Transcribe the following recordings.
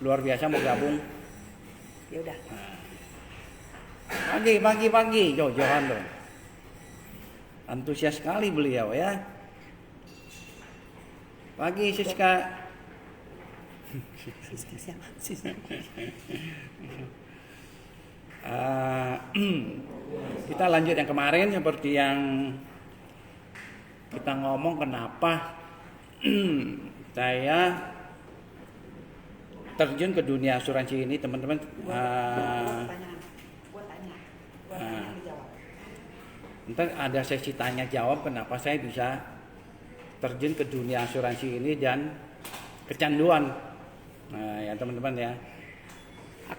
luar biasa mau gabung. Ya udah. Pagi, Johan loh. Antusias sekali beliau ya. Pagi Siska. Siska siapa? Siska. Kita lanjut yang kemarin seperti yang kita ngomong kenapa saya terjun ke dunia asuransi ini teman-teman. Ntar ada sesi tanya jawab kenapa saya bisa terjun ke dunia asuransi ini dan kecanduan. Nah ya teman-teman ya.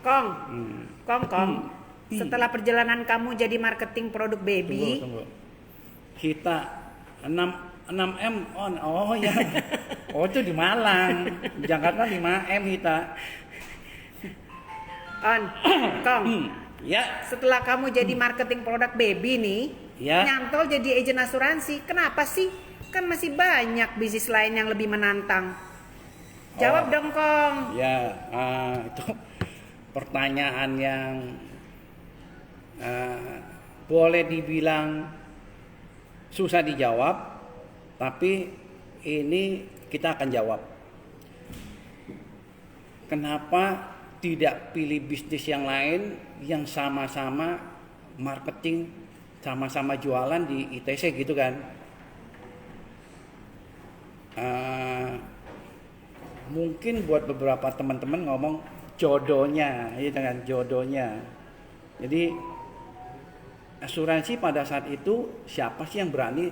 Kong. Setelah perjalanan kamu jadi marketing produk baby, tunggu. Kita 6M on. Oh ya. Oh itu di Malang. Jakarta 5M kita. Kong. Ya. Setelah kamu jadi marketing produk baby nih, ya. nyantol jadi agen asuransi. Kenapa sih? Kan masih banyak bisnis lain yang lebih menantang. Jawab dong, Kong. Ya, itu pertanyaan yang boleh dibilang susah dijawab, tapi ini kita akan jawab. Kenapa tidak pilih bisnis yang lain yang sama-sama marketing, sama-sama jualan di ITC gitu kan? Mungkin buat beberapa teman-teman ngomong jodohnya, ya dengan jodohnya. Jadi asuransi pada saat itu siapa sih yang berani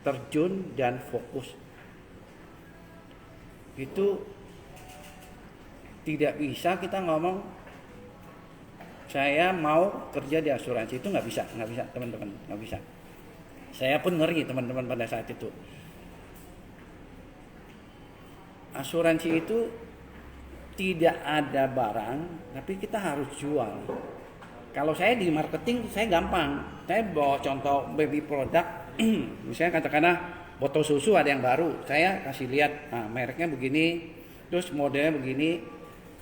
terjun dan fokus? Itu tidak bisa kita ngomong saya mau kerja di asuransi, itu nggak bisa teman-teman, nggak bisa. Saya pun ngeri teman-teman pada saat itu. Asuransi itu tidak ada barang, tapi kita harus jual. Kalau saya di marketing, saya gampang. Saya bawa contoh baby product, misalnya katakanlah botol susu ada yang baru, saya kasih lihat, nah, mereknya begini, terus modelnya begini.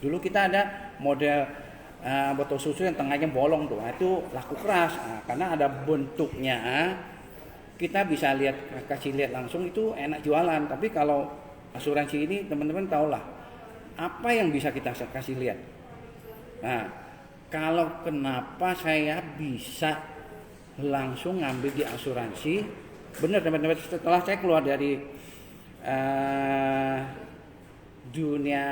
Dulu kita ada model botol susu yang tengahnya bolong tuh, nah, itu laku keras, nah, karena ada bentuknya, kita bisa lihat, kasih lihat langsung itu enak jualan. Tapi kalau asuransi ini teman-teman tahulah apa yang bisa kita kasih lihat. Nah, kalau kenapa saya bisa langsung ngambil di asuransi, benar teman-teman, setelah saya keluar dari dunia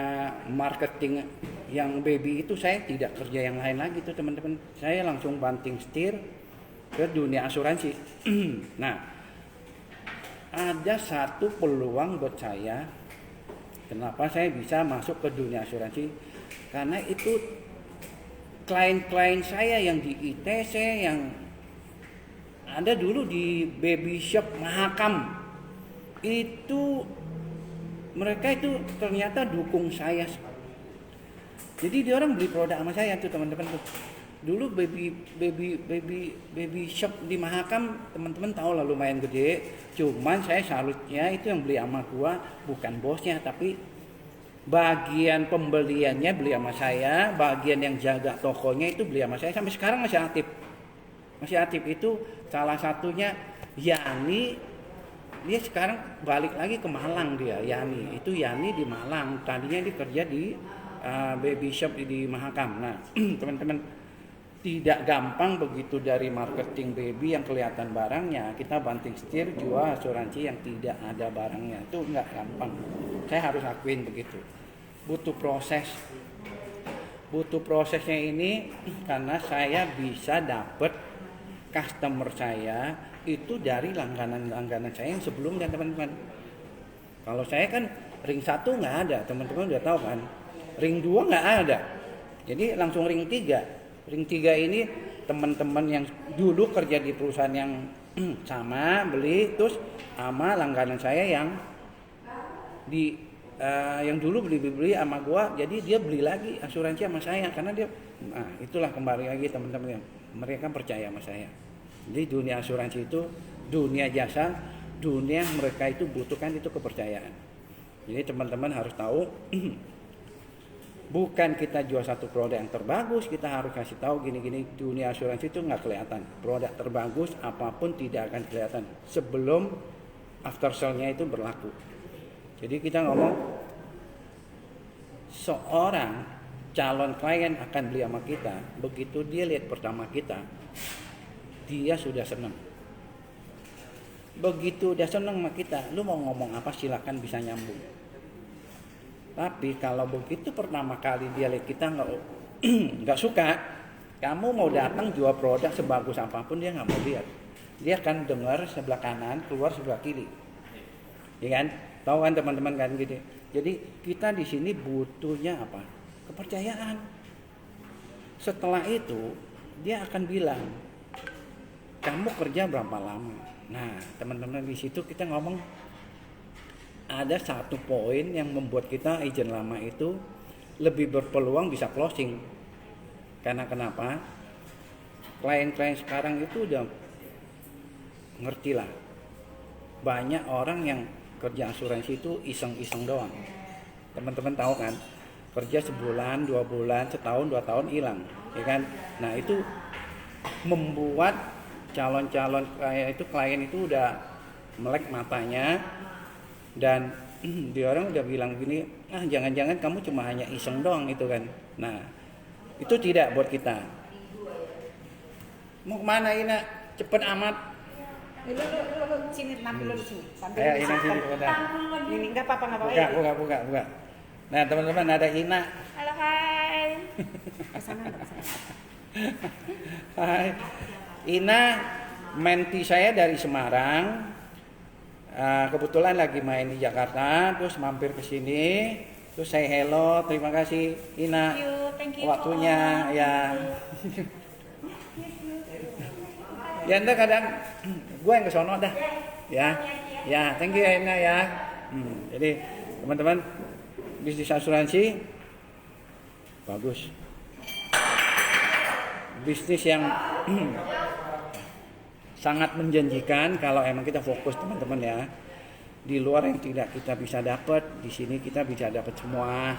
marketing yang baby itu, saya tidak kerja yang lain lagi tuh teman-teman, saya langsung banting setir ke dunia asuransi. Nah, ada satu peluang buat saya. Kenapa saya bisa masuk ke dunia asuransi? Karena itu klien-klien saya yang di ITC, yang ada dulu di baby shop Mahakam, itu mereka itu ternyata dukung saya. Jadi dia orang beli produk sama saya tuh teman-teman tuh. Dulu baby shop di Mahakam teman-teman tahu lah lumayan gede. Cuman saya salutnya itu yang beli sama gua bukan bosnya, tapi bagian pembeliannya beli sama saya, bagian yang jaga tokonya itu beli sama saya, sampai sekarang masih aktif. Masih aktif itu salah satunya Yani. Dia sekarang balik lagi ke Malang dia, Yani. Itu Yani di Malang. Tadinya dia kerja di baby shop di Mahakam. Nah, teman-teman, tidak gampang begitu dari marketing baby yang kelihatan barangnya, kita banting setir jual asuransi yang tidak ada barangnya. Itu nggak gampang. Saya harus akuin begitu. Butuh proses. Butuh prosesnya ini karena saya bisa dapat customer saya itu dari langganan saya yang sebelumnya teman-teman. Kalau saya kan ring 1 nggak ada, teman-teman udah tahu kan. Ring 2 nggak ada. Jadi langsung ring 3. Ring 3 ini teman-teman yang dulu kerja di perusahaan yang sama beli, terus sama langganan saya yang yang dulu beli sama gua, jadi dia beli lagi asuransi sama saya karena dia, nah itulah kembali lagi teman-teman, yang mereka percaya sama saya. Jadi dunia asuransi itu dunia jasa, dunia yang mereka itu butuhkan itu kepercayaan. Jadi teman-teman harus tahu Bukan kita jual satu produk yang terbagus, kita harus kasih tahu gini-gini. Dunia asuransi itu nggak kelihatan. Produk terbagus apapun tidak akan kelihatan sebelum after sale-nya itu berlaku. Jadi kita ngomong seorang calon klien akan beli sama kita, begitu dia lihat pertama kita, dia sudah senang. Begitu dia senang sama kita, lu mau ngomong apa silakan bisa nyambung. Tapi kalau begitu pertama kali dia lihat kita nggak suka, kamu mau datang jual produk sebagus apapun dia nggak mau lihat. Dia akan dengar sebelah kanan, keluar sebelah kiri, ya kan? Tahu kan teman-teman kan gitu. Jadi kita di sini butuhnya apa? Kepercayaan. Setelah itu dia akan bilang, kamu kerja berapa lama? Nah teman-teman di situ kita ngomong. Ada satu poin yang membuat kita agent lama itu lebih berpeluang bisa closing. Karena kenapa? Klien-klien sekarang itu udah ngerti lah. Banyak orang yang kerja asuransi itu iseng-iseng doang. Teman-teman tahu kan? Kerja sebulan, 2 bulan, setahun, 2 tahun hilang, ya kan? Nah itu membuat calon-calon klien itu udah melek matanya. Dan dia orang udah bilang gini, jangan-jangan kamu cuma hanya iseng doang itu kan. Nah itu tidak buat kita. Mau kemana Ina? Cepet amat. Lu sini, tampil lu sini. Ayo Ina sini. Ini nggak apa-apa. Buka. Nah teman-teman ada Ina. Halo, hai. Kesana. Hai. Ina menti saya dari Semarang. Kebetulan lagi main di Jakarta, terus mampir ke sini, terus saya hello, terima kasih Ina, thank you waktunya ya. Ya ntar kadang gue yang kesono dah, ya, thank you Ina ya. Jadi teman-teman bisnis asuransi bagus, bisnis yang sangat menjanjikan kalau emang kita fokus teman-teman ya. Di luar yang tidak kita bisa dapat, di sini kita bisa dapat semua.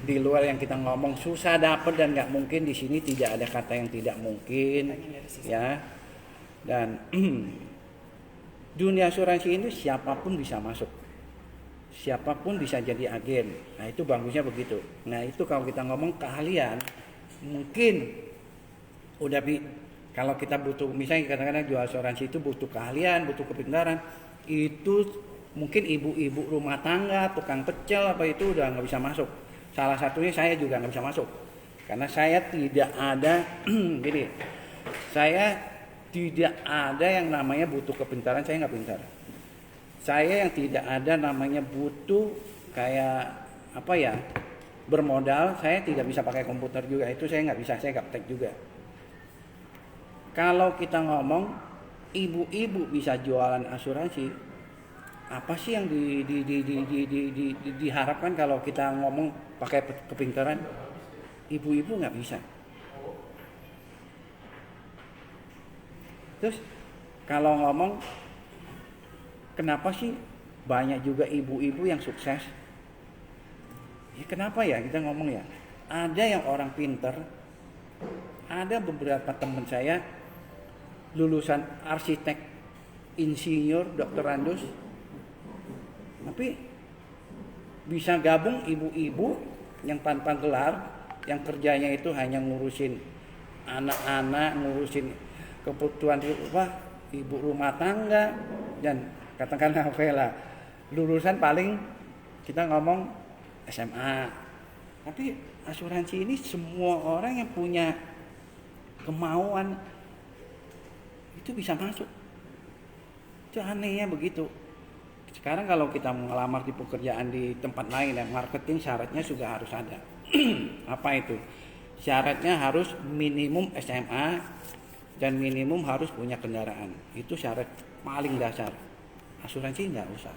Di luar yang kita ngomong susah dapat dan nggak mungkin, di sini tidak ada kata yang tidak mungkin, ya. Dan dunia asuransi ini siapapun bisa masuk, siapapun bisa jadi agen. Nah itu bagusnya begitu. Nah itu kalau kita ngomong keahlian, mungkin udah kalau kita butuh, misalnya kadang-kadang jual asuransi itu butuh keahlian, butuh kepintaran, itu mungkin ibu-ibu rumah tangga, tukang pecel apa itu udah nggak bisa masuk. Salah satunya saya juga nggak bisa masuk, karena saya tidak ada, gini, saya tidak ada yang namanya butuh kepintaran, saya nggak pintar. Saya yang tidak ada namanya butuh kayak apa ya, bermodal, saya tidak bisa pakai komputer juga, itu saya nggak bisa, saya gaptek juga. Kalau kita ngomong ibu-ibu bisa jualan asuransi, apa sih yang diharapkan kalau kita ngomong pakai kepintaran? Ibu-ibu nggak bisa. Terus kalau ngomong kenapa sih banyak juga ibu-ibu yang sukses? Ya kenapa ya kita ngomong ya? Ada yang orang pinter, ada beberapa teman saya lulusan arsitek, insinyur, doktorandus, tapi bisa gabung ibu-ibu yang tanpa gelar, yang kerjanya itu hanya ngurusin anak-anak, ngurusin kebutuhan ibu rumah tangga, dan katakanlah lulusan paling kita ngomong SMA. Tapi asuransi ini semua orang yang punya kemauan itu bisa masuk. Itu anehnya begitu. Sekarang kalau kita mau ngelamar di pekerjaan di tempat lain, yang marketing syaratnya juga harus ada. Apa itu? Syaratnya harus minimum SMA dan minimum harus punya kendaraan. Itu syarat paling dasar. Asuransi nggak usah.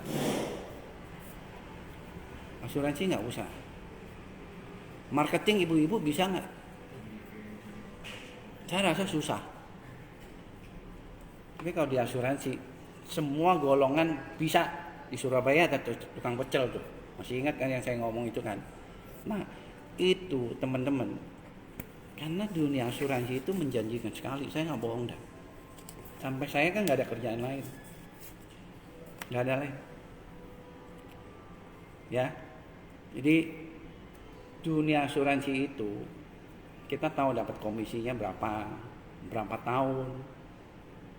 Asuransi nggak usah. Marketing ibu-ibu bisa nggak? Saya rasa susah. Tapi kalau di asuransi semua golongan bisa. Di Surabaya ada tukang pecel tuh, masih ingat kan yang saya ngomong itu kan. Nah itu teman-teman, karena dunia asuransi itu menjanjikan sekali, saya nggak bohong dah. Sampai saya kan nggak ada kerjaan lain, nggak ada lain, ya. Jadi dunia asuransi itu kita tahu dapat komisinya berapa tahun,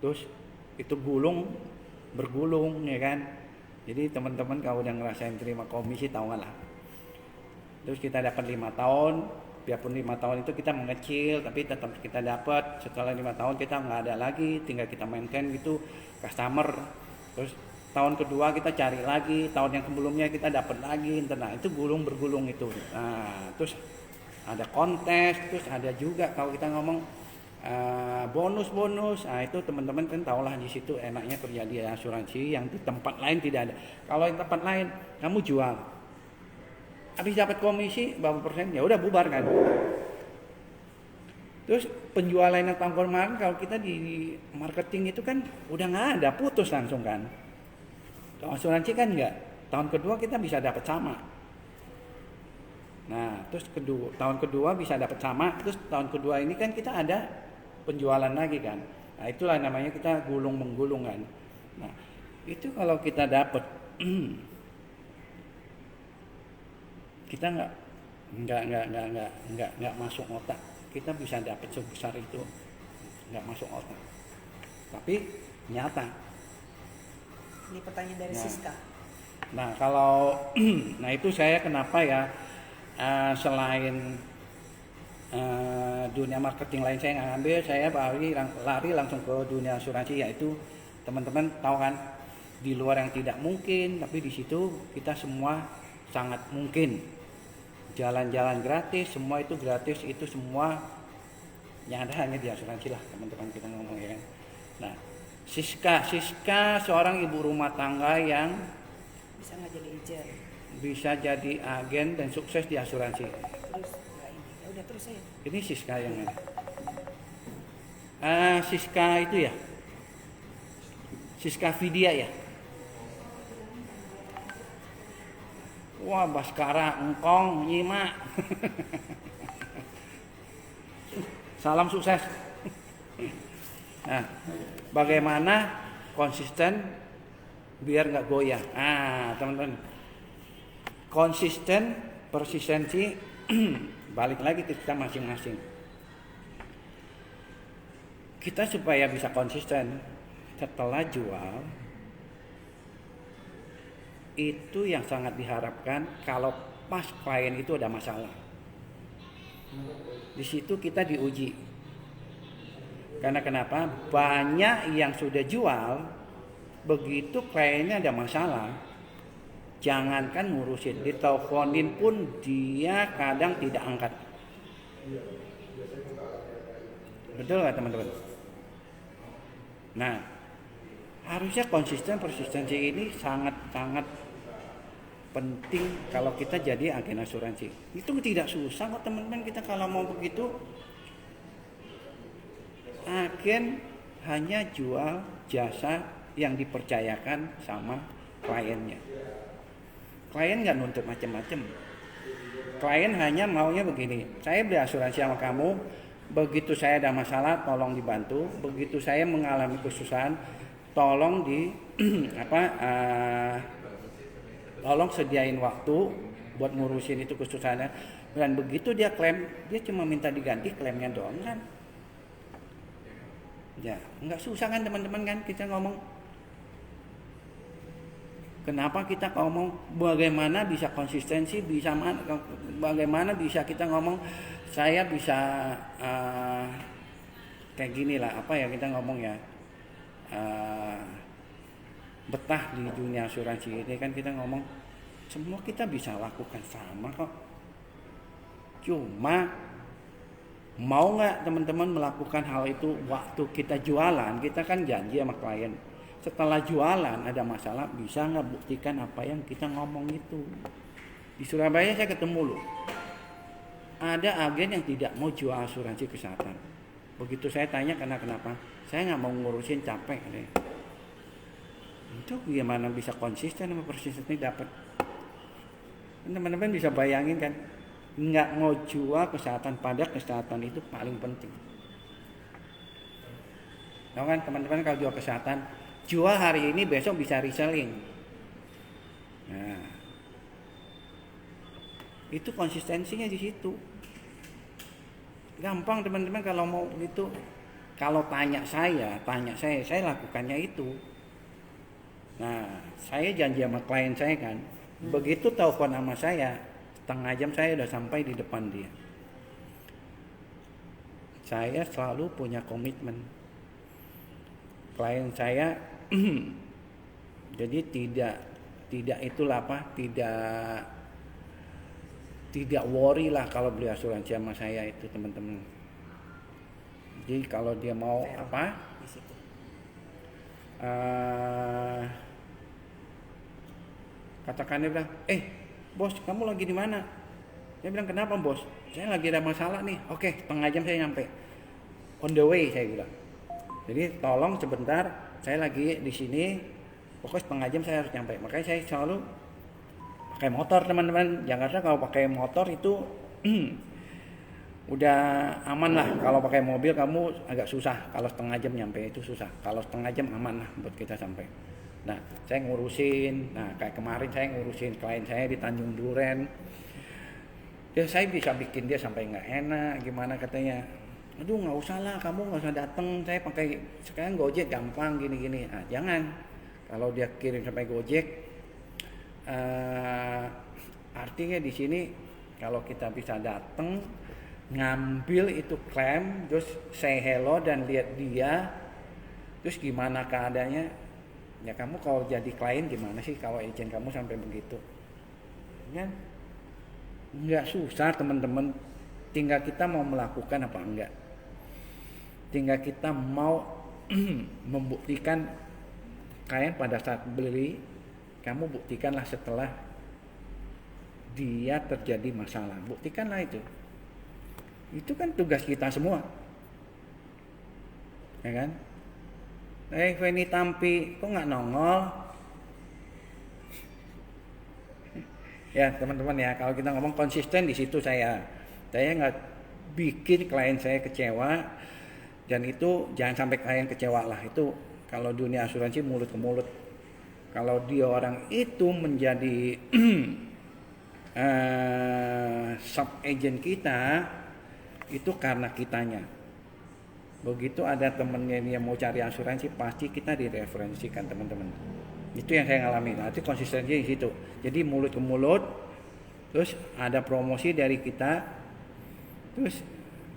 terus itu bergulung ya kan. Jadi teman-teman kalau udah ngerasain terima komisi tahu nggak lah. Terus kita dapat 5 tahun, biarpun 5 tahun itu kita mengecil, tapi tetap kita dapat. Setelah 5 tahun kita nggak ada lagi, tinggal kita maintain gitu customer. Terus tahun kedua kita cari lagi, tahun yang sebelumnya kita dapat lagi. Nah itu bergulung itu. Nah terus ada kontes, terus ada juga kalau kita ngomong bonus. Nah itu teman-teman kan tahulah di situ enaknya kerja di asuransi yang di tempat lain tidak ada. Kalau di tempat lain kamu jual, habis dapat komisi berapa persen, ya udah bubar kan. Terus penjualan yang tahun kemarin kalau kita di marketing itu kan udah nggak ada, putus langsung kan. Kalau asuransi kan enggak, tahun kedua kita bisa dapat sama. Nah terus tahun kedua bisa dapat sama, terus tahun kedua ini kan kita ada penjualan lagi kan. Nah itulah namanya kita gulung menggulung kan. Nah itu kalau kita dapat kita nggak masuk otak, kita bisa dapat sebesar itu, nggak masuk otak, tapi nyata. Ini pertanyaan dari Siska. Nah kalau nah itu saya kenapa ya selain dunia marketing lain saya nggak ambil, saya lari langsung ke dunia asuransi, yaitu teman-teman tahu kan, di luar yang tidak mungkin, tapi di situ kita semua sangat mungkin. Jalan-jalan gratis, semua itu gratis, itu semua yang ada hanya di asuransi lah teman-teman kita ngomong ya kan. Nah Siska seorang ibu rumah tangga yang Bisa nggak jadi agent? bisa jadi agen dan sukses di asuransi. Terus nggak ini, ya udah terus aja. Ini Siska yang ada. Siska itu ya, Siska Vidya ya. Wah, Baskara, engkong, nyimak. Salam sukses. Nah, bagaimana konsisten biar nggak goyah? Teman-teman, konsisten, persistensi, balik lagi ke kita masing-masing. Kita supaya bisa konsisten setelah jual, itu yang sangat diharapkan kalau pas klien itu ada masalah. Di situ kita diuji. Karena kenapa? Banyak yang sudah jual, begitu kliennya ada masalah, jangankan ngurusin, diteleponin pun dia kadang tidak angkat. Betul nggak teman-teman? Nah, harusnya persistensi ini sangat-sangat penting kalau kita jadi agen asuransi. Itu tidak susah kok teman-teman, kita kalau mau begitu. Agen hanya jual jasa yang dipercayakan sama kliennya. Klien nggak nuntut macam-macam. Klien hanya maunya begini, saya beli asuransi sama kamu, begitu saya ada masalah tolong dibantu, begitu saya mengalami kesusahan tolong tolong sediain waktu buat ngurusin itu kesusahannya. Dan begitu dia klaim, dia cuma minta diganti klaimnya doang kan. Ya, nggak susah kan teman-teman kan kita ngomong. Kenapa kita ngomong bagaimana bisa konsistensi, bagaimana bisa kita ngomong saya bisa kayak gini lah, apa ya kita ngomong ya, betah di dunia asuransi ini kan kita ngomong semua kita bisa lakukan sama kok. Cuma mau nggak teman-teman melakukan hal itu waktu kita jualan, kita kan janji sama klien. Setelah jualan ada masalah, bisa nggak buktikan apa yang kita ngomong itu. Di Surabaya saya ketemu loh, ada agen yang tidak mau jual asuransi kesehatan. Begitu saya tanya kenapa? Saya nggak mau ngurusin, capek deh. Itu gimana bisa konsisten sama persistensi dapat? Teman-teman bisa bayangin kan? nggak mau jual kesehatan, pada kesehatan itu paling penting. Tahu kan teman-teman, kalau jual kesehatan, jual hari ini besok bisa reselling. Nah, itu konsistensinya di situ. Gampang teman-teman kalau mau itu. Kalau tanya saya lakukannya itu. Nah, saya janji sama klien saya kan, begitu telepon sama saya, setengah jam saya udah sampai di depan dia. Saya selalu punya komitmen. Klien saya jadi tidak itulah apa, tidak worry lah kalau beli asuransi sama saya itu teman-teman. Jadi kalau dia mau apa, katakan dia bilang, bos kamu lagi di mana? Saya bilang, kenapa bos? Saya lagi ada masalah nih. Oke, setengah jam saya nyampe. On the way saya bilang. Jadi tolong sebentar, saya lagi di sini. Pokoknya setengah jam saya harus nyampe. Makanya saya selalu pakai motor teman-teman. Jakarta kalau pakai motor itu udah aman lah. Kalau pakai mobil kamu agak susah. Kalau setengah jam nyampe itu susah. Kalau setengah jam aman lah buat kita sampai. Nah, saya ngurusin. Nah, kayak kemarin saya ngurusin klien saya di Tanjung Duren. Ya saya bisa bikin dia sampai nggak enak. Gimana katanya? Aduh nggak usah lah, kamu nggak usah datang. Saya pakai sekarang Gojek gampang gini-gini. Nah, jangan. Kalau dia kirim sampai Gojek, artinya di sini kalau kita bisa datang, ngambil itu klaim, terus say hello dan lihat dia, terus gimana keadaannya. Ya kamu kalau jadi klien gimana sih kalau agent kamu sampai begitu? Ya, nggak susah teman-teman. Tinggal kita mau melakukan apa enggak. Tinggal kita mau membuktikan. Klien pada saat beli, kamu buktikanlah setelah dia terjadi masalah. Buktikanlah itu. Itu kan tugas kita semua. Ya kan? Feni Tampi, kok nggak nongol? Ya teman-teman ya, kalau kita ngomong konsisten di situ saya nggak bikin klien saya kecewa, dan itu jangan sampai klien kecewa lah. Itu kalau dunia asuransi mulut ke mulut. Kalau dia orang itu menjadi sub agent kita, itu karena kitanya. Begitu ada temennya yang mau cari asuransi, pasti kita direferensikan teman-teman. Itu yang saya alami. Nah, itu konsistensi di situ. Jadi mulut ke mulut, terus ada promosi dari kita, terus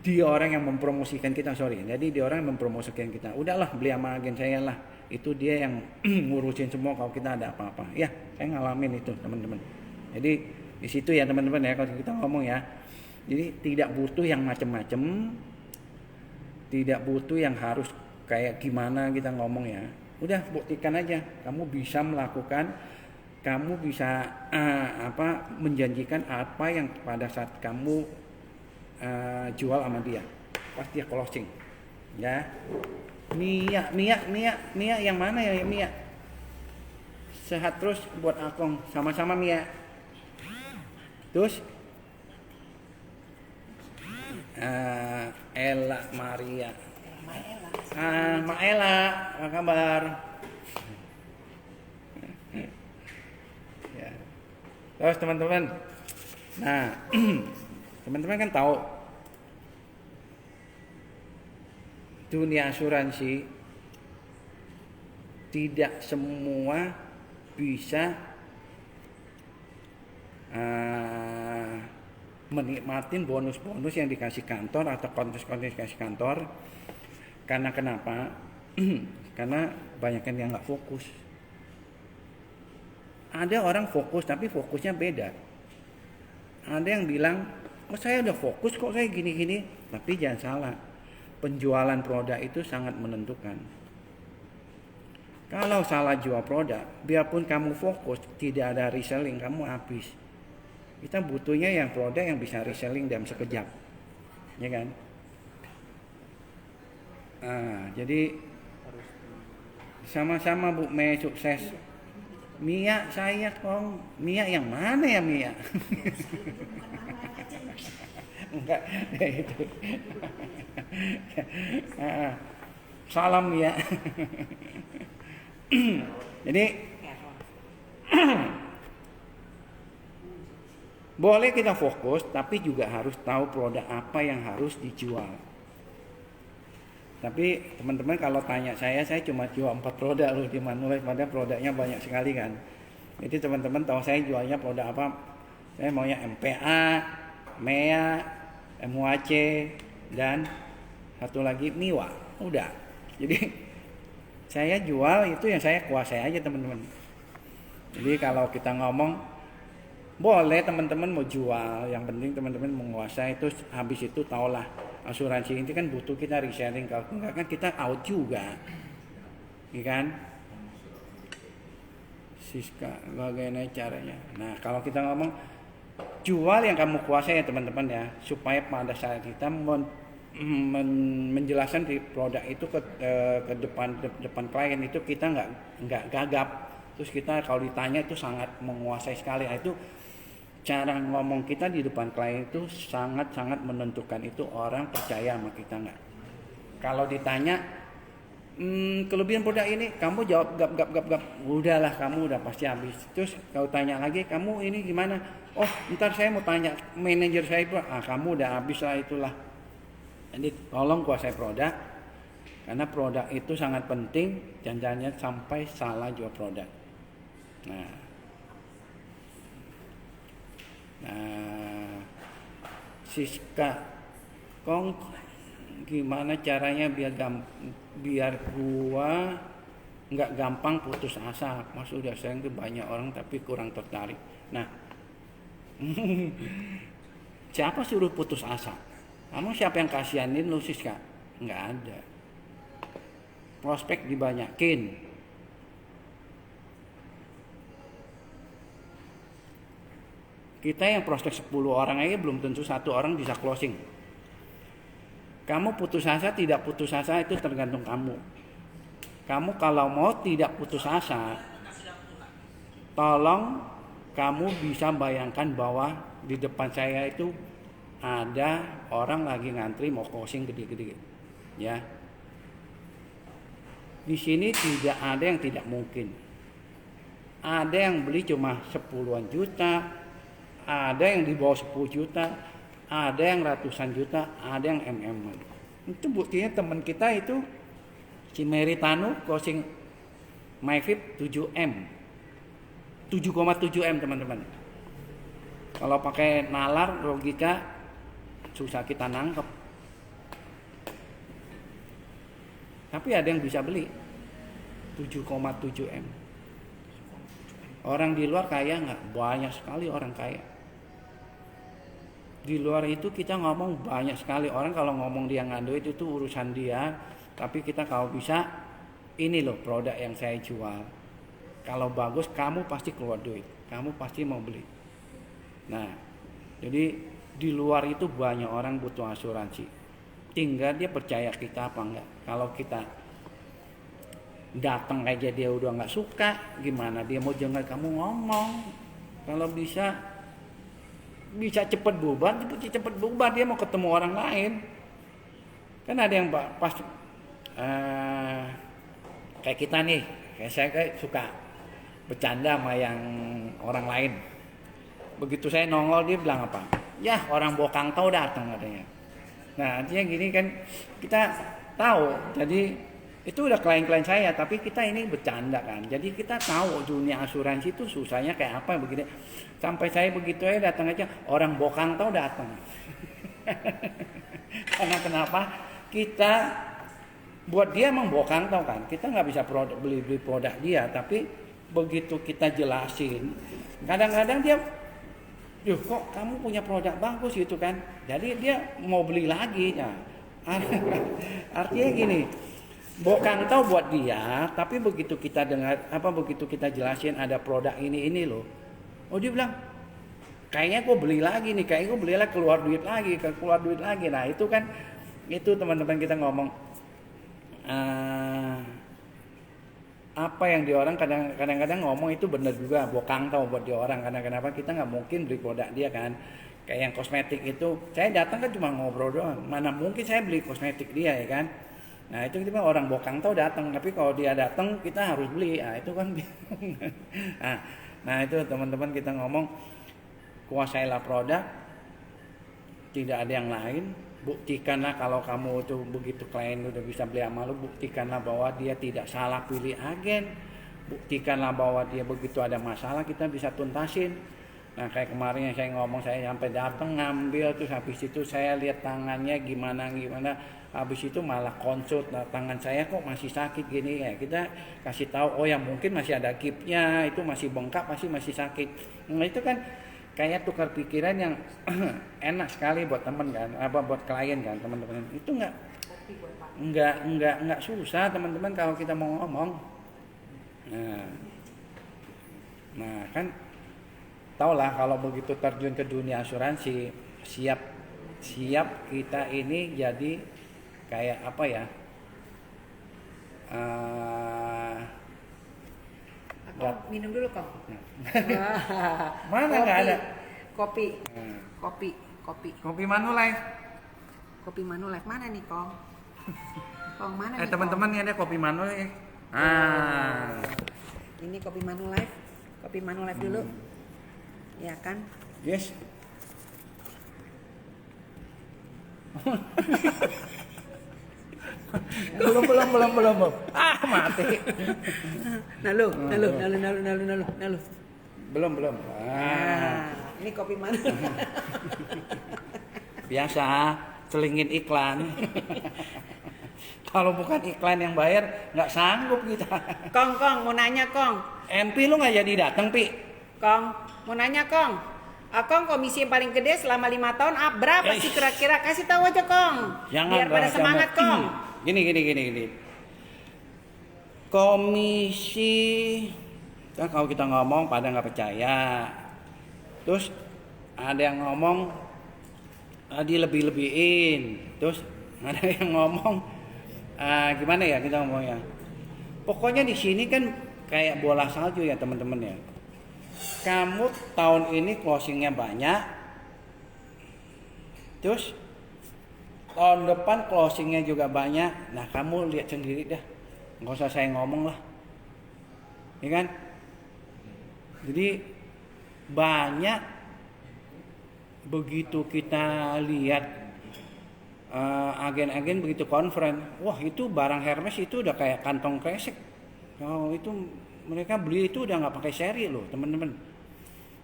dia orang yang mempromosikan kita, jadi dia orang yang mempromosikan kita. Udahlah beli sama agen saya lah, itu dia yang ngurusin semua kalau kita ada apa-apa. Ya, saya ngalamin itu teman-teman. Jadi di situ ya teman-teman ya, kalau kita ngomong ya. Jadi tidak butuh yang macam-macam, tidak butuh yang harus kayak gimana kita ngomong ya. Udah buktikan aja, kamu bisa melakukan, kamu bisa menjanjikan apa yang pada saat kamu jual sama dia, pasti dia closing ya. Mia yang mana ya Mia? Sehat terus buat Akong, sama-sama Mia. Terus Ella Maria, Maela, apa kabar? Ya. Terus teman-teman, nah teman-teman kan tahu dunia asuransi tidak semua bisa menikmatin bonus-bonus yang dikasih kantor atau kontes-kontes dikasih kantor. Karena kenapa? Karena banyak yang nggak fokus. Ada orang fokus tapi fokusnya beda. Ada yang bilang, oh saya udah fokus kok, saya gini-gini. Tapi jangan salah, penjualan produk itu sangat menentukan. Kalau salah jual produk, biarpun kamu fokus, tidak ada reselling, kamu habis. Kita butuhnya yang produk yang bisa reselling dalam sekejap, ya kan? Jadi sama-sama Bu Mei sukses. Mia saya kong, Mia yang mana ya Mia? Enggak, itu. Salam ya. Jadi boleh kita fokus, tapi juga harus tahu produk apa yang harus dijual. Tapi teman-teman kalau tanya saya cuma jual 4 produk loh di Manulife, padahal produknya banyak sekali kan. Jadi teman-teman tahu saya jualnya produk apa? Saya maunya MPA, MEA, MUAC, dan satu lagi MIWA. Udah. Jadi saya jual itu yang saya kuasai aja teman-teman. Jadi kalau kita ngomong boleh teman-teman mau jual, yang penting teman-teman menguasai itu. Habis itu tahulah asuransi ini kan butuh kita reselling, kalau enggak kan kita out juga, ya kan? Siska, bagaimana caranya? Nah kalau kita ngomong jual yang kamu kuasai ya teman-teman ya, supaya pada saat kita menjelaskan di produk itu ke depan klien itu kita nggak gagap. Terus kita kalau ditanya itu sangat menguasai sekali. Nah, itu cara ngomong kita di depan klien itu sangat-sangat menentukan itu orang percaya sama kita nggak. Kalau ditanya kelebihan produk ini, kamu jawab gap, udahlah kamu udah pasti habis. Terus kalau tanya lagi, kamu ini gimana? Oh ntar saya mau tanya manajer saya itu, kamu udah habis lah itulah. Jadi tolong kuasai produk, karena produk itu sangat penting, jangan sampai salah jual produk. Nah, Siska, Kong, gimana caranya biar gua nggak gampang putus asa? Mas udah sering tuh banyak orang tapi kurang tertarik. Nah, siapa suruh putus asa? Kamu siapa yang kasihanin lu Siska? Nggak ada. Prospek dibanyakin. Kita yang prospek 10 orang aja belum tentu 1 orang bisa closing. Kamu putus asa tidak putus asa itu tergantung kamu. Kamu kalau mau tidak putus asa, tolong kamu bisa bayangkan bahwa di depan saya itu ada orang lagi ngantri mau closing gede-gede. Ya. Di sini tidak ada yang tidak mungkin. Ada yang beli cuma 10-an juta, ada yang di bawah 10 juta, ada yang ratusan juta, ada yang MM. Itu buktinya teman kita itu si Meritanu closing MyFib 7M. 7,7M teman-teman. Kalau pakai nalar logika susah kita nangkep. Tapi ada yang bisa beli 7,7M. Orang di luar kaya nggak? Banyak sekali orang kaya. Di luar itu kita ngomong banyak sekali orang, kalau ngomong dia nganduit itu urusan dia, tapi kita kalau bisa ini loh produk yang saya jual, kalau bagus kamu pasti keluar duit, kamu pasti mau beli. Nah jadi di luar itu banyak orang butuh asuransi, tinggal dia percaya kita apa enggak. Kalau kita datang aja dia udah nggak suka, gimana dia mau dengar kamu ngomong? Kalau bisa cepet bubar dia mau ketemu orang lain. Kan ada yang pas kayak kita nih, kayak saya suka bercanda sama yang orang lain. Begitu saya nongol dia bilang apa? Ya orang Bokang tahu datang katanya. Nah artinya gini kan kita tahu, jadi itu udah klien-klien saya, tapi kita ini bercanda kan. Jadi kita tahu dunia asuransi itu susahnya kayak apa begini. Sampai saya begitu aja datang aja orang Bokang tahu datang. Karena kenapa? Kita buat dia emang Bokang tahu kan. Kita nggak bisa beli produk dia, tapi begitu kita jelasin, kadang-kadang dia, "Yuh, kok kamu punya produk bagus gitu kan?" Jadi dia mau beli lagi. Nah, artinya gini, Bokang tahu buat dia, tapi begitu kita dengar begitu kita jelasin ada produk ini loh. Oh dia bilang, kayaknya gue beli lagi nih, kayaknya gue beli lagi, keluar duit lagi. Nah itu kan, itu teman-teman kita ngomong apa yang di orang kadang-kadang ngomong itu benar juga. Bokang tahu buat di orang, karena kenapa kita nggak mungkin beli produk dia kan. Kayak yang kosmetik itu, saya datang kan cuma ngobrol doang. Mana mungkin saya beli kosmetik dia ya kan. Nah itu kita orang Bokang tahu datang, tapi kalau dia datang kita harus beli. Nah itu kan bingung. nah itu teman-teman kita ngomong kuasailah produk, tidak ada yang lain. Buktikanlah kalau kamu itu begitu klien udah bisa beli sama lu, buktikanlah bahwa dia tidak salah pilih agen. Buktikanlah bahwa dia begitu ada masalah kita bisa tuntasin. Nah kayak kemarin yang saya ngomong, saya sampai datang ngambil terus habis itu saya lihat tangannya gimana habis itu malah konsult, nah, tangan saya kok masih sakit gini ya, kita kasih tahu oh ya mungkin masih ada kipnya, itu masih bengkak pasti masih sakit. Nah itu kan kayak tukar pikiran yang enak sekali buat teman kan, buat klien kan teman-teman. Itu nggak susah teman-teman kalau kita mau ngomong. Nah kan taulah kalau begitu terjun ke dunia asuransi, siap kita ini jadi kayak apa ya? Minum dulu kok. Mana nggak ada? Kopi Manulife. Kopi Manulife mana nih Kong? Kong mana nih? Teman-teman ini ada kopi Manulife. Ini kopi Manulife. Kopi Manulife dulu. Ya kan? Yes. belum. Mati. Nalu. Belum. Ini kopi mana? Biasa, selingin iklan. Kalau bukan iklan yang bayar, nggak sanggup kita. Kong, mau nanya Kong. MP lu nggak jadi datang, Pi? Kong, mau nanya Kong. Kong komisi yang paling gede selama 5 tahun berapa sih kira-kira? Kasih tahu aja Kong. Biar pada semangat Kong. Gini. Komisi, kan kalau kita ngomong pada nggak percaya. Terus ada yang ngomong dilebih-lebihin. Terus ada yang ngomong gimana ya kita ngomongnya. Pokoknya di sini kan kayak bola salju ya teman-teman ya. Kamu tahun ini closingnya banyak, terus tahun depan closingnya juga banyak. Nah kamu lihat sendiri dah, nggak usah saya ngomong lah, ya kan? Jadi banyak begitu kita lihat agen-agen begitu conference, wah itu barang Hermes itu udah kayak kantong kresek. Oh itu mereka beli itu udah nggak pakai seri loh teman-teman.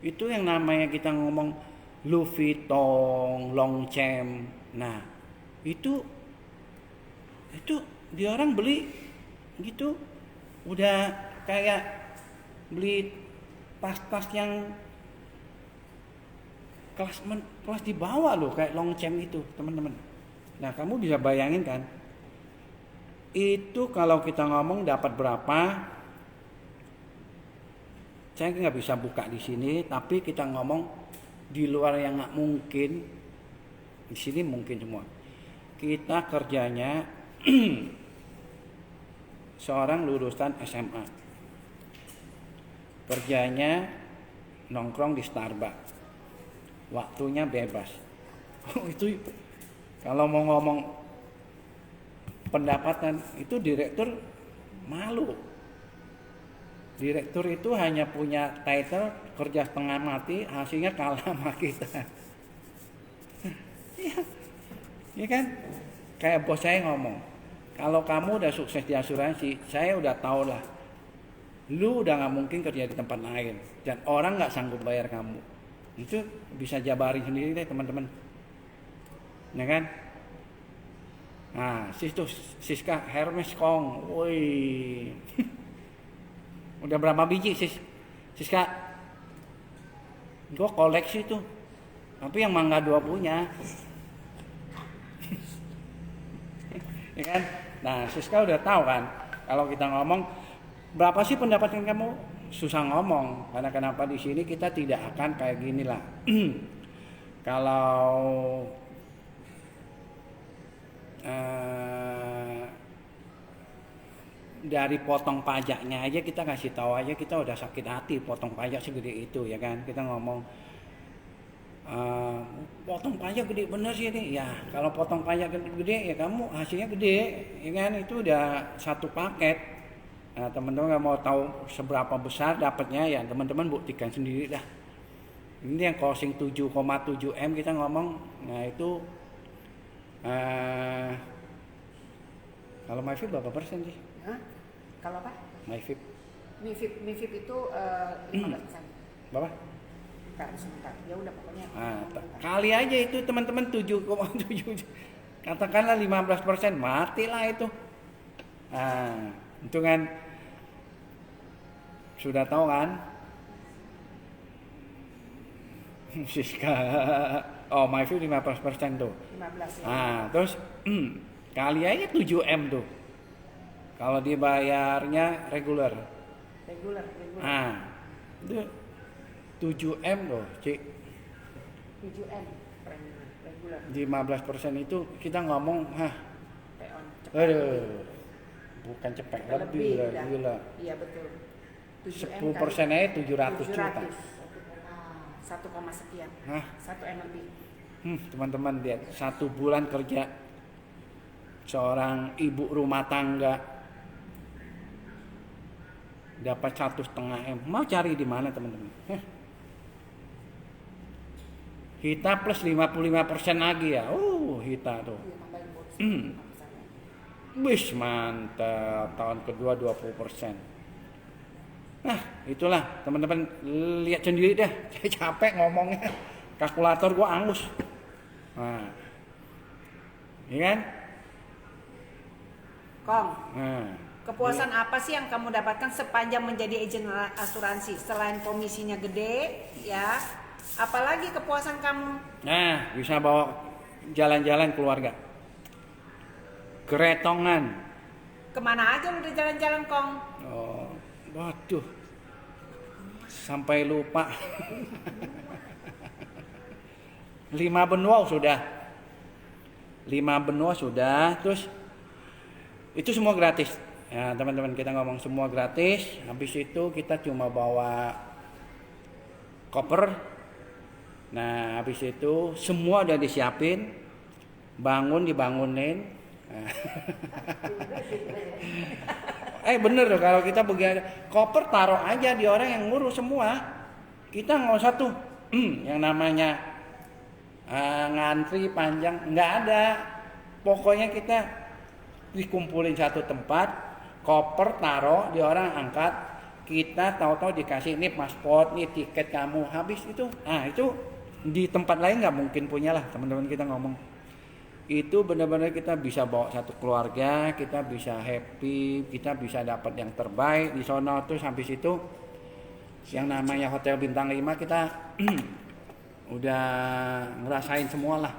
Itu yang namanya kita ngomong Louis Vuitton, Longchamp. Nah itu dia orang beli gitu udah kayak beli tas-tas yang kelas di bawah loh, kayak Longchamp itu teman-teman. Nah kamu bisa bayangin kan, itu kalau kita ngomong dapat berapa, saya nggak bisa buka di sini, tapi kita ngomong di luar yang nggak mungkin, di sini mungkin semua. Kita kerjanya seorang lulusan SMA, kerjanya nongkrong di Starbucks, waktunya bebas. Itu kalau mau ngomong pendapatan itu direktur malu. Direktur itu hanya punya title kerja setengah mati, hasilnya kalah sama kita. Ya kan? Kayak bos saya ngomong, kalau kamu udah sukses di asuransi, saya udah tahu lah, lu udah nggak mungkin kerja di tempat lain dan orang nggak sanggup bayar kamu. Itu bisa jabarin sendiri deh teman-teman, ya kan? Nah, Siska Hermes Kong, woi. Udah berapa biji Siska? Gue koleksi tuh, tapi yang Mangga 2 punya. Ya kan? Nah Siska udah tahu kan, kalau kita ngomong berapa sih pendapatan kamu, susah ngomong karena kenapa di sini kita tidak akan kayak gini lah. Kalau dari potong pajaknya aja kita kasih tahu aja, kita udah sakit hati potong pajak segede itu ya kan. Kita ngomong potong pajak gede bener sih ini. Ya kalau potong pajak gede ya kamu hasilnya gede, ya kan, itu udah satu paket. Nah, teman-teman nggak mau tahu seberapa besar dapatnya, ya teman-teman buktikan sendiri dah. Ini yang closing 7,7 M kita ngomong. Nah itu kalau MyFib berapa persen sih? Hah? Kalau apa? MyFib MIFIB itu 15%. berapa? Sebentar. Ya udah pokoknya. Kali aja itu teman-teman 7,7. Katakanlah 15%, matilah itu. Nah, itu kan sudah tahu kan? Siska. Oh, MyFib 15% tuh. 15 ya. Nah, terus kali aja 7M tuh. Kalau dibayarnya reguler. Reguler. Nah, itu 7M loh, Cik. 7M reguler. 15% itu kita ngomong, Peon. aduh, bukan cepet, lebih lah, dah. gila. Iya betul. 10% aja 700 juta. 1, sekian. 1 M lebih. Teman-teman lihat, 1 bulan kerja seorang ibu rumah tangga dapat 1,5 M. Mau cari di mana teman-teman? Hita plus 55% lagi ya. Hita tuh. Wis mantap, tahun kedua 20%. Nah, itulah teman-teman, lihat sendiri dah. Saya capek ngomongnya. Kalkulator gua angus. Nah. Iya kan? Kong. Nah. Kepuasan apa sih yang kamu dapatkan sepanjang menjadi agen asuransi? Selain komisinya gede, ya. Apalagi kepuasan kamu? Nah, bisa bawa jalan-jalan keluarga. Keretongan. Kemana aja lu udah jalan-jalan, Kong? Oh, waduh. Sampai lupa. 5 benua sudah. 5 benua sudah, terus itu semua gratis. Ya, teman-teman, kita ngomong semua gratis. Habis itu kita cuma bawa koper. Nah, habis itu semua udah disiapin. Bangun dibangunin. Bener loh, kalau kita begini, koper taruh aja di orang yang ngurus semua. Kita nggak usah tuh yang namanya ngantri panjang, nggak ada. Pokoknya kita dikumpulin satu tempat, koper taruh di orang angkat, kita tahu-tahu dikasih ini paspor, ini tiket kamu, habis itu. Nah itu di tempat lain nggak mungkin punya lah, teman-teman kita ngomong. Itu benar-benar kita bisa bawa satu keluarga, kita bisa happy, kita bisa dapat yang terbaik di sono. Terus habis itu yang namanya hotel bintang 5 kita udah ngerasain semua lah.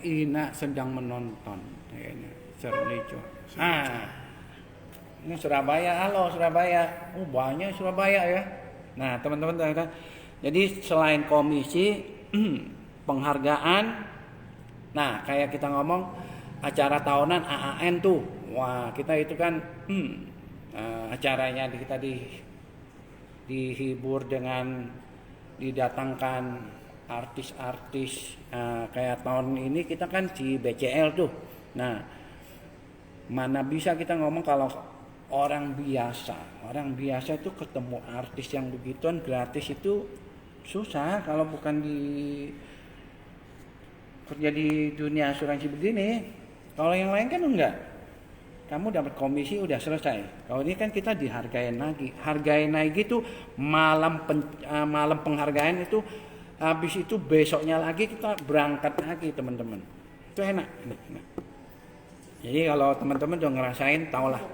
Ina sedang menonton kayaknya Cernico. Ini Surabaya, halo Surabaya. Banyak Surabaya ya. Nah teman-teman, jadi selain komisi penghargaan, nah kayak kita ngomong acara tahunan AAN tuh, wah kita itu kan acaranya kita dihibur dengan didatangkan artis-artis, kayak tahun ini kita kan di BCL tuh. Nah mana bisa kita ngomong kalau orang biasa itu ketemu artis yang begituan gratis itu susah kalau bukan kerja di dunia asuransi begini. Kalau yang lain kan enggak, kamu dapat komisi udah selesai. Kalau ini kan kita dihargain lagi, hargain lagi tuh malam penghargaan itu, habis itu besoknya lagi kita berangkat lagi teman-teman. Itu enak. Jadi kalau teman-teman udah ngerasain, tau lah.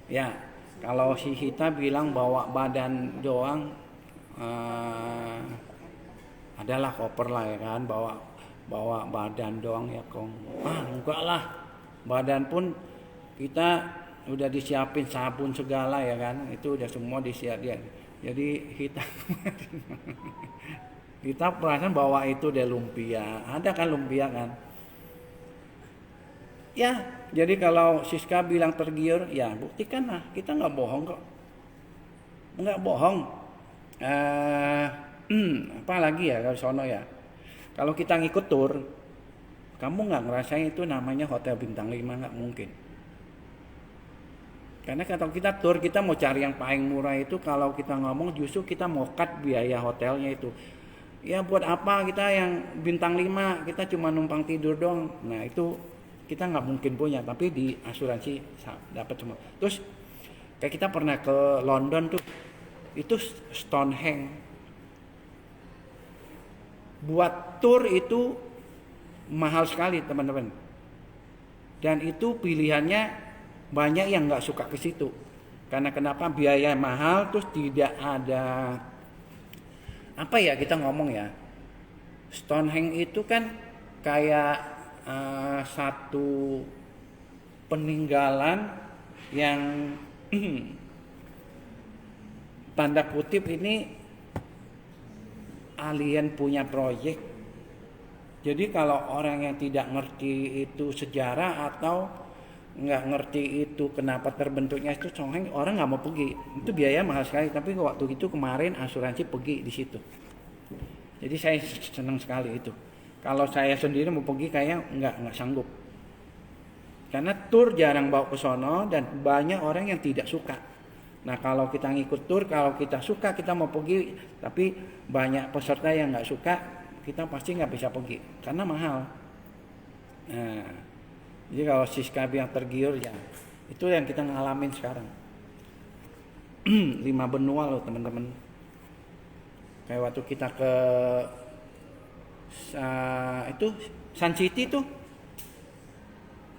Ya, kalau si Hita bilang bawa badan doang, adalah koper lah ya kan, bawa badan doang ya Kong. Enggak lah, badan pun kita udah disiapin sabun segala ya kan, itu udah semua disiapin. Jadi kita perasaan bawa itu deh lumpia, ada kan lumpia kan. Ya, jadi kalau Siska bilang tergiur, ya buktikan lah, kita nggak bohong kok, nggak bohong. apa lagi ya kalau sono ya. Kalau kita ngikut tur, kamu nggak ngerasain itu namanya hotel bintang 5, nggak mungkin. Karena kalau kita tur, kita mau cari yang paling murah itu, kalau kita ngomong justru kita mau cut biaya hotelnya itu. Ya buat apa kita yang bintang 5, kita cuma numpang tidur doang. Nah itu kita nggak mungkin punya, tapi di asuransi dapat semua. Terus kayak kita pernah ke London tuh, itu Stonehenge. Buat tour itu mahal sekali teman-teman. Dan itu pilihannya banyak yang nggak suka ke situ. Karena kenapa? Biaya mahal, terus tidak ada apa ya kita ngomong ya. Stonehenge itu kan kayak satu peninggalan yang tanda kutip ini alien punya proyek. Jadi kalau orang yang tidak ngerti itu sejarah atau nggak ngerti itu kenapa terbentuknya itu Stonehenge, orang nggak mau pergi. Itu biaya mahal sekali. Tapi waktu itu kemarin asuransi pergi di situ. Jadi saya senang sekali itu. Kalau saya sendiri mau pergi kayak nggak sanggup. Karena tur jarang bawa ke sono dan banyak orang yang tidak suka. Nah kalau kita ngikut tur, kalau kita suka kita mau pergi, tapi banyak peserta yang nggak suka, kita pasti nggak bisa pergi karena mahal. Nah, jadi kalau Siska yang tergiur ya, itu yang kita ngalamin sekarang. 5 benua loh teman-teman. Kayak waktu kita ke itu Sun City tuh,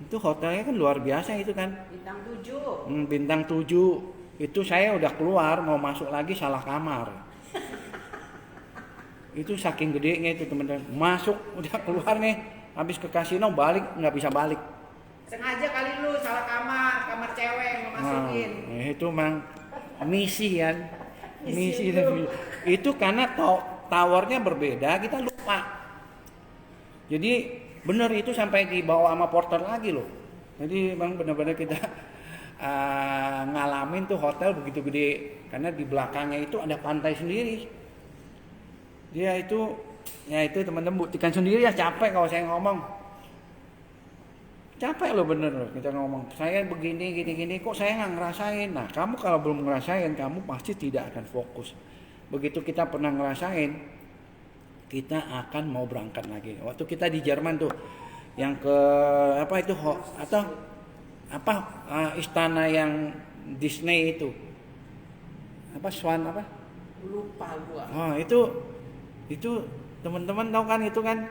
itu hotelnya kan luar biasa itu kan. Bintang 7. Bintang 7. Itu saya udah keluar mau masuk lagi salah kamar. Itu saking gedenya itu teman-teman. Masuk udah keluar nih, habis ke kasino balik nggak bisa balik. Sengaja kali lu salah kamar cewek yang mau masukin. Itu mang misi kan. Misi itu karena towernya berbeda, kita lupa. Jadi bener itu sampai dibawa sama porter lagi loh. Jadi bang benar-benar kita ngalamin tuh hotel begitu gede, karena di belakangnya itu ada pantai sendiri. Dia itu ya itu teman-teman buktikan sendiri ya, capek kalau saya ngomong. Capek loh bener loh kita ngomong. Saya begini gini kok saya nggak ngerasain. Nah kamu kalau belum ngerasain kamu pasti tidak akan fokus. Begitu kita pernah ngerasain, kita akan mau berangkat lagi. Waktu kita di Jerman tuh, yang ke apa itu atau apa istana yang Disney itu apa Swan apa Lupa gua. oh itu teman-teman tahu kan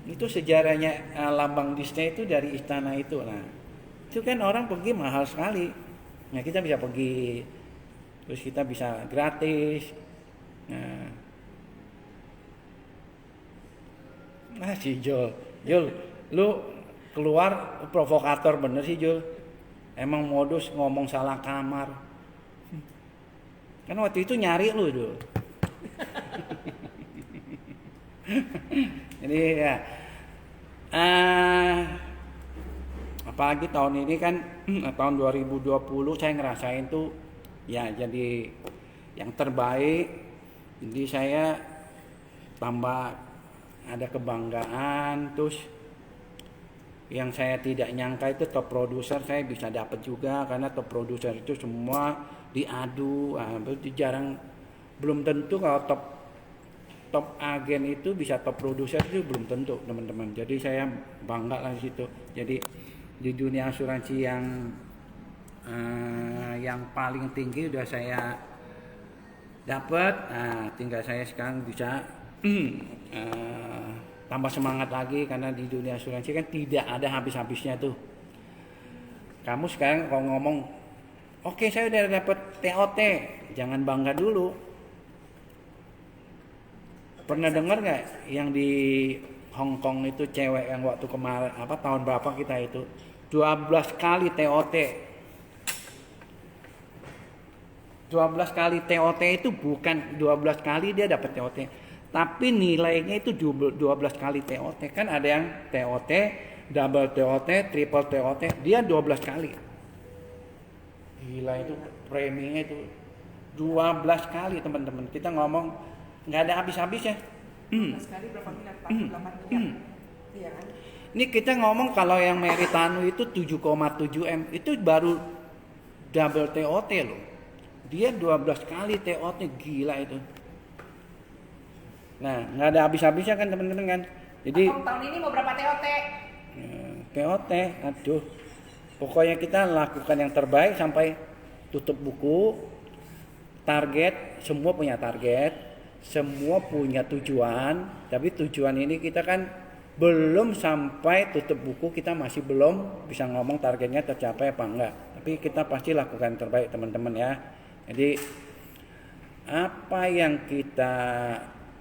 itu sejarahnya lambang Disney itu dari istana itu. Nah itu kan orang pergi mahal sekali. Nah kita bisa pergi, terus kita bisa gratis. Nah si Jul lu keluar provokator bener sih Jul. Emang modus ngomong salah kamar. Kan waktu itu nyari lu Jul. Jadi ya apalagi tahun ini kan tahun 2020 saya ngerasain tuh ya jadi yang terbaik. Jadi saya tambah ada kebanggaan. Terus yang saya tidak nyangka itu top producer saya bisa dapat juga, karena top producer itu semua diadu. Berarti jarang, belum tentu kalau top agen itu bisa top producer, itu belum tentu teman-teman. Jadi saya bangga lah di situ. Jadi di dunia asuransi yang paling tinggi udah saya dapat. Nah, tinggal saya sekarang bisa tambah semangat lagi, karena di dunia asuransi kan tidak ada habis-habisnya tuh. Kamu sekarang kalau ngomong, oke, saya udah dapat TOT, jangan bangga dulu. Pernah dengar nggak yang di Hong Kong itu cewek yang waktu kemarin tahun berapa kita itu 12 kali TOT. 12 kali TOT itu bukan 12 kali dia dapat TOT, tapi nilainya itu 12 kali TOT. Kan ada yang TOT, double TOT, triple TOT, dia 12 kali. Gila itu preminya itu 12 kali teman-teman. Kita ngomong nggak ada habis-habisnya. Sekali berapa miliar? 48 miliar. Iya kan? Ini kita ngomong kalau yang Meritano itu 7,7 M itu baru double TOT loh. Dia 12 kali TOT, gila itu. Nah, nggak ada habis-habisnya kan teman-teman kan. Jadi tahun ini mau berapa TOT? TOT, aduh. Pokoknya kita lakukan yang terbaik sampai tutup buku. Target, semua punya target, semua punya tujuan. Tapi tujuan ini kita kan belum sampai tutup buku, kita masih belum bisa ngomong targetnya tercapai apa enggak. Tapi kita pasti lakukan yang terbaik teman-teman ya. Jadi apa yang kita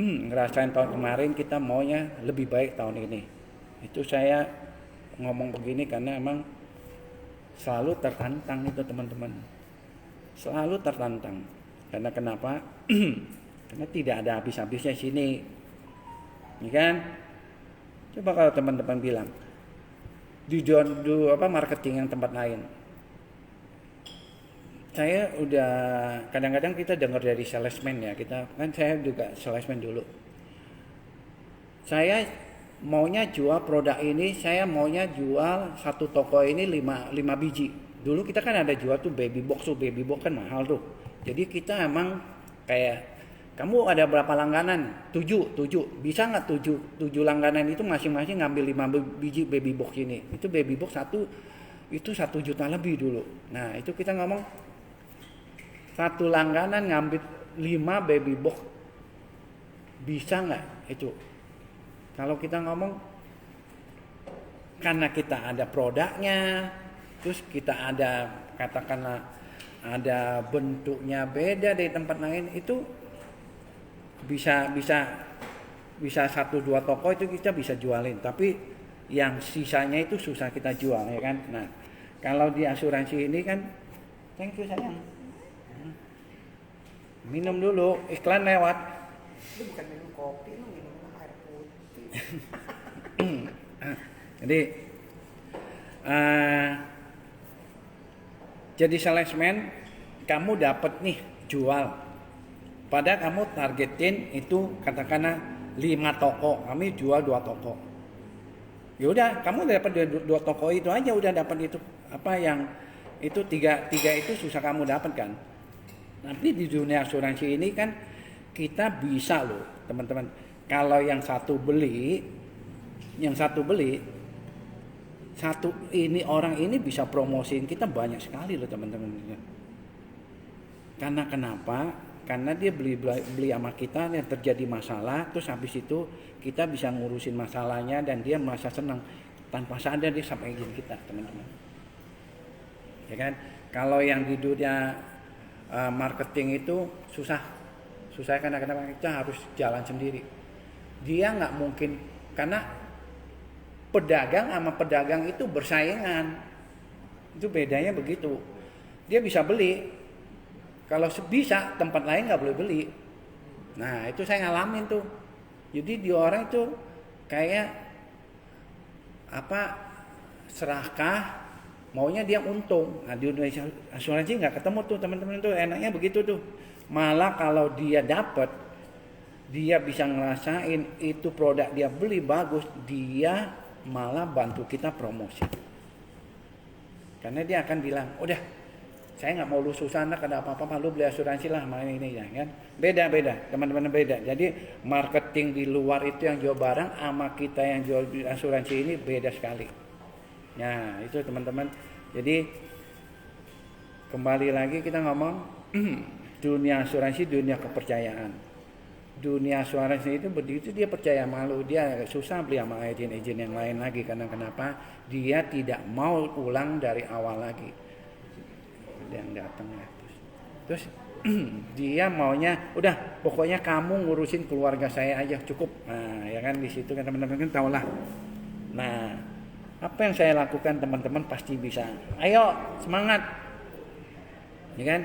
ngerasain tahun kemarin, kita maunya lebih baik tahun ini. Itu saya ngomong begini karena emang selalu tertantang itu teman-teman. Selalu tertantang. Karena kenapa? Karena tidak ada habis-habisnya sini. Ya kan? Coba kalau teman-teman bilang di marketing yang tempat lain. Saya udah kadang-kadang kita dengar dari salesman ya, saya juga salesman dulu. Saya maunya jual produk ini, saya maunya jual satu toko ini 5 biji. Dulu kita kan ada jual tuh baby box kan mahal tuh. Jadi kita emang kayak, kamu ada berapa langganan? 7. Bisa nggak 7 langganan itu masing-masing ngambil 5 biji baby box ini. Itu baby box satu itu 1 juta lebih dulu. Nah itu kita ngomong satu langganan ngambil 5 baby box, bisa nggak itu? Kalau kita ngomong karena kita ada produknya, terus kita ada katakanlah ada bentuknya beda dari tempat lain, itu bisa 1-2 toko itu kita bisa jualin, tapi yang sisanya itu susah kita jual ya kan. Nah kalau di asuransi ini kan, thank you sayang, minum dulu, iklan lewat. Lu bukan minum kopi, lu minum air putih. Jadi jadi salesman, kamu dapat nih jual, pada kamu targetin itu katakanlah 5 toko, kami jual 2 toko. Ya udah, kamu dapat 2 toko itu aja, udah dapat itu. Apa yang itu 3 itu susah kamu dapat kan. Tapi di dunia asuransi ini kan kita bisa loh teman-teman. Kalau yang satu beli, orang ini bisa promosiin kita banyak sekali loh teman-teman. Karena kenapa? Karena dia beli sama kita, yang terjadi masalah, terus habis itu kita bisa ngurusin masalahnya dan dia merasa senang. Tanpa sadar dia sampai izin kita teman-teman. Ya kan? Kalau yang di dunia marketing itu susah karena kenapa? Kita harus jalan sendiri. Dia nggak mungkin, karena pedagang sama pedagang itu bersaingan. Itu bedanya begitu. Dia bisa beli, kalau bisa tempat lain nggak boleh beli. Nah itu saya ngalamin tuh. Jadi di orang itu kayak serakah, maunya dia untung. Nah di Indonesia asuransi nggak ketemu tuh teman-teman tuh, enaknya begitu tuh. Malah kalau dia dapat, dia bisa ngerasain itu produk dia beli bagus, dia malah bantu kita promosi. Karena dia akan bilang, udah saya nggak mau lu susah, ada apa-apa lu beli asuransi lah sama ini ya kan. Beda teman-teman, beda. Jadi marketing di luar itu yang jual barang sama kita yang jual asuransi ini beda sekali. Nah itu teman-teman. Jadi kembali lagi kita ngomong dunia asuransi, dunia kepercayaan. Dunia asuransi itu begitu, dia percaya malu, dia susah beli sama agen-agen yang lain lagi. Karena kenapa? Dia tidak mau ulang dari awal lagi. Yang datang terus dia maunya udah pokoknya kamu ngurusin keluarga saya aja cukup. Nah ya kan, di situ kan teman-teman kan tahu lah. Nah apa yang saya lakukan teman-teman pasti bisa. Ayo semangat ya kan.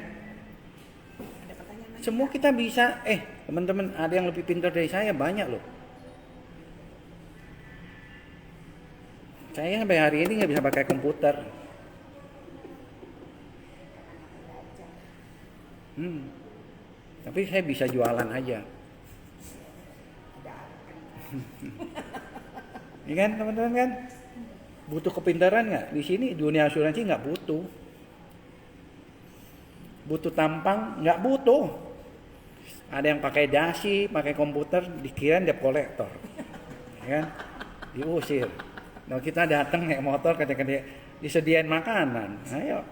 Semua kita bisa. Teman-teman, ada yang lebih pintar dari saya banyak loh. Saya sampai hari ini nggak bisa pakai komputer. Tapi saya bisa jualan aja. Iya kan teman-teman kan? Butuh kepintaran nggak? Di sini dunia asuransi nggak butuh. Butuh tampang nggak butuh. Ada yang pakai dasi, pakai komputer, dikira dia kolektor, ya kan? Diusir. Nah kita datang naik motor, kadang-kadang disediain makanan. Ayo.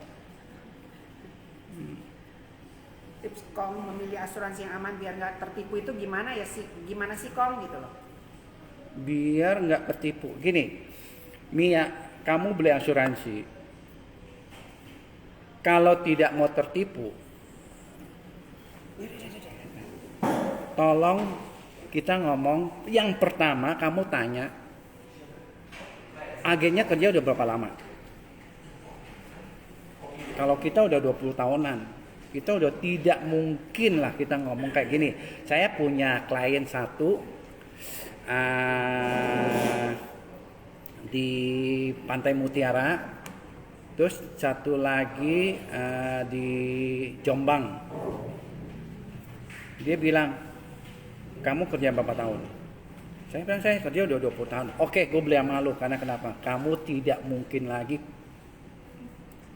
Tips Kong memilih asuransi yang aman biar nggak tertipu itu gimana ya sih? Gimana sih Kong gitu loh? Biar nggak tertipu. Gini, Mia, kamu beli asuransi. Kalau tidak mau tertipu, tolong kita ngomong. Yang pertama kamu tanya, agennya kerja udah berapa lama? Kalau kita udah 20 tahunan, kita udah tidak mungkin lah kita ngomong kayak gini. Saya punya klien satu di Pantai Mutiara, terus satu lagi di Jombang. Dia bilang, kamu kerja berapa tahun? Saya bilang, saya kerja udah 20 tahun. Oke, gue beli sama lu. Karena kenapa? Kamu tidak mungkin lagi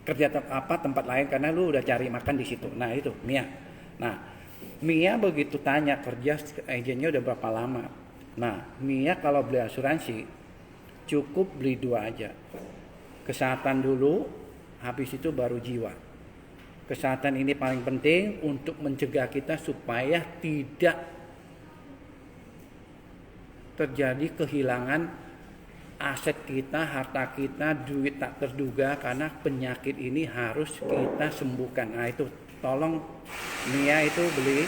kerja tempat lain karena lu udah cari makan di situ. Nah itu Mia. Nah Mia begitu tanya kerja agennya udah berapa lama. Nah Mia kalau beli asuransi cukup beli 2 aja. Kesehatan dulu, habis itu baru jiwa. Kesehatan ini paling penting untuk mencegah kita supaya tidak terjadi kehilangan aset kita, harta kita, duit tak terduga karena penyakit ini harus kita sembuhkan. Nah itu tolong Mia itu beli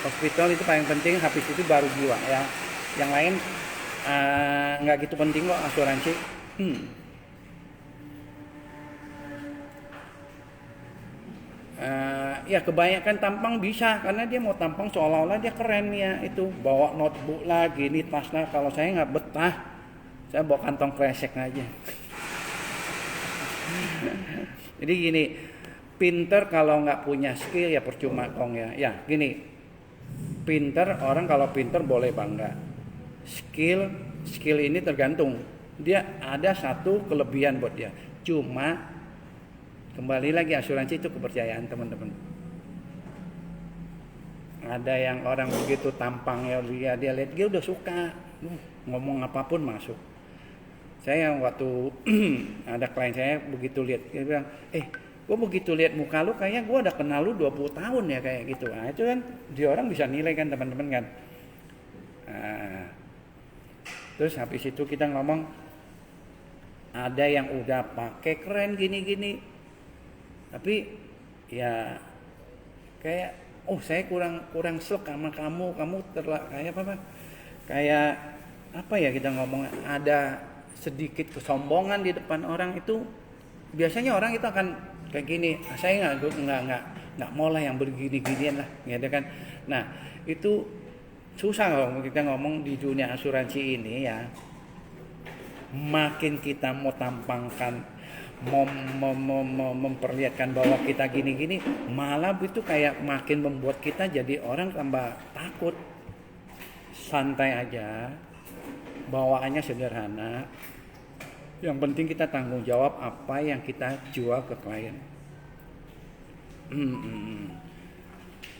hospital itu paling penting, habis itu baru jiwa ya. Yang lain nggak gitu penting kok asuransi. Ya kebanyakan tampang bisa karena dia mau tampang seolah-olah dia keren ya, itu bawa notebook lah gini tasnya. Kalau saya nggak betah, saya bawa kantong kresek aja. Jadi gini, pinter kalau nggak punya skill ya percuma Kong ya. Ya gini, pinter, orang kalau pinter boleh bangga. Skill ini tergantung, dia ada satu kelebihan buat dia, cuma kembali lagi asuransi itu kepercayaan teman-teman. Ada yang orang begitu tampangnya dia lihat dia udah suka, ngomong apapun masuk. Saya waktu ada klien saya begitu lihat dia bilang, gue begitu lihat muka lu kayaknya gue udah kenal lu 20 tahun ya kayak gitu. Nah itu kan dia orang bisa nilai kan teman-teman kan. Terus habis itu kita ngomong, ada yang udah pakai keren gini-gini, tapi ya kayak saya kurang slek sama kamu kayak apa ya kita ngomong, ada sedikit kesombongan di depan orang. Itu biasanya orang itu akan kayak gini, saya nggak mau lah yang begini-ginian lah gitu kan. Nah itu susah kalau kita ngomong di dunia asuransi ini ya. Makin kita mau tampangkan, memperlihatkan bahwa kita gini-gini, malah itu kayak makin membuat kita jadi orang tambah takut. Santai aja, bawaannya sederhana. Yang penting kita tanggung jawab apa yang kita jual ke klien.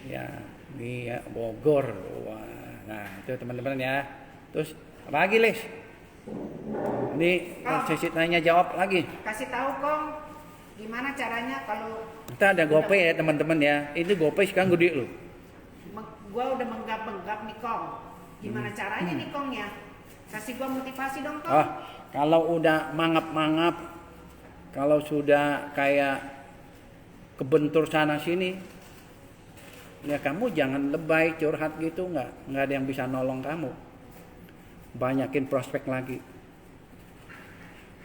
Ya, ini ya Bogor. Wah, nah itu teman-teman ya. Terus apa lagi Les? Ini sesi tanya jawab lagi. Kasih tahu Kong, gimana caranya kalau kita ada GoPay ya teman-teman ya. Ini GoPay sekarang gede loh. Gua udah menggap nih Kong. Gimana caranya nih Kong ya? Kasih gua motivasi dong Kong. Kalau udah mangap-mangap, kalau sudah kayak kebentur sana sini, ya kamu jangan lebay curhat gitu, nggak ada yang bisa nolong kamu. Banyakin prospek lagi.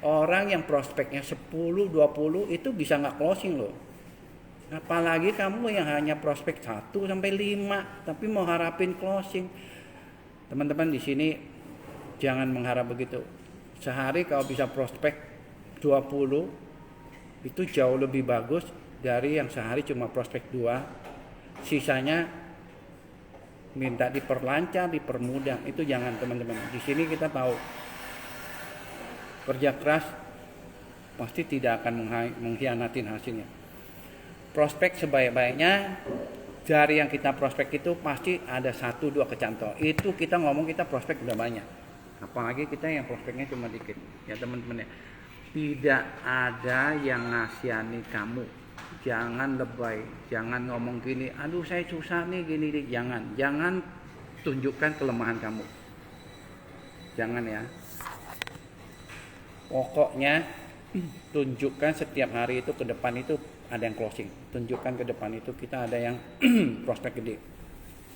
Orang yang prospeknya 10, 20 itu bisa nggak closing loh. Apalagi kamu yang hanya prospek 1 sampai 5 tapi mau harapin closing. Teman-teman di sini jangan mengharap begitu. Sehari kalau bisa prospek 20 itu jauh lebih bagus dari yang sehari cuma prospek 2. sisanya minta diperlancar, dipermudah. Itu jangan teman-teman. Di sini kita tahu kerja keras pasti tidak akan mengkhianatin hasilnya. Prospek sebaik-baiknya, dari yang kita prospek itu pasti ada 1-2 kecantol. Itu kita ngomong kita prospek udah banyak. Apalagi kita yang prospeknya cuma dikit. Ya teman-teman ya. Tidak ada yang ngasihani kamu. Jangan lebay, jangan ngomong gini, aduh saya susah nih gini. Jangan tunjukkan kelemahan kamu. Jangan ya. Pokoknya tunjukkan setiap hari itu ke depan itu ada yang closing. Tunjukkan ke depan itu kita ada yang prospek gede.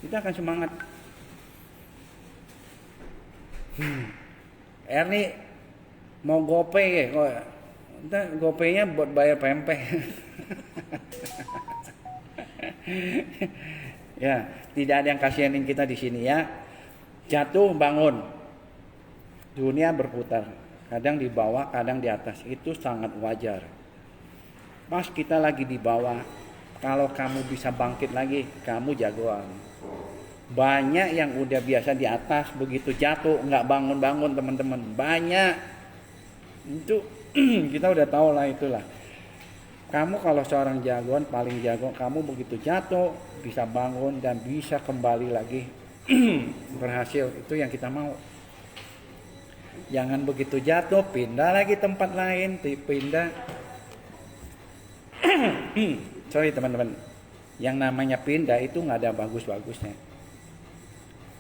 Kita akan semangat. Erni mau gopay ya, kok entah gopaynya buat bayar pempek. Ya, tidak ada yang kasihanin kita di sini ya. Jatuh bangun. Dunia berputar. Kadang di bawah, kadang di atas. Itu sangat wajar. Pas kita lagi di bawah, kalau kamu bisa bangkit lagi, kamu jagoan. Banyak yang udah biasa di atas, begitu jatuh nggak bangun-bangun teman-teman. Banyak. Itu kita udah tahu lah itulah. Kamu kalau seorang jagoan paling jago, kamu begitu jatuh bisa bangun dan bisa kembali lagi berhasil. Itu yang kita mau. Jangan begitu jatuh pindah lagi tempat lain, pindah. Sorry teman-teman, yang namanya pindah itu nggak ada bagus-bagusnya.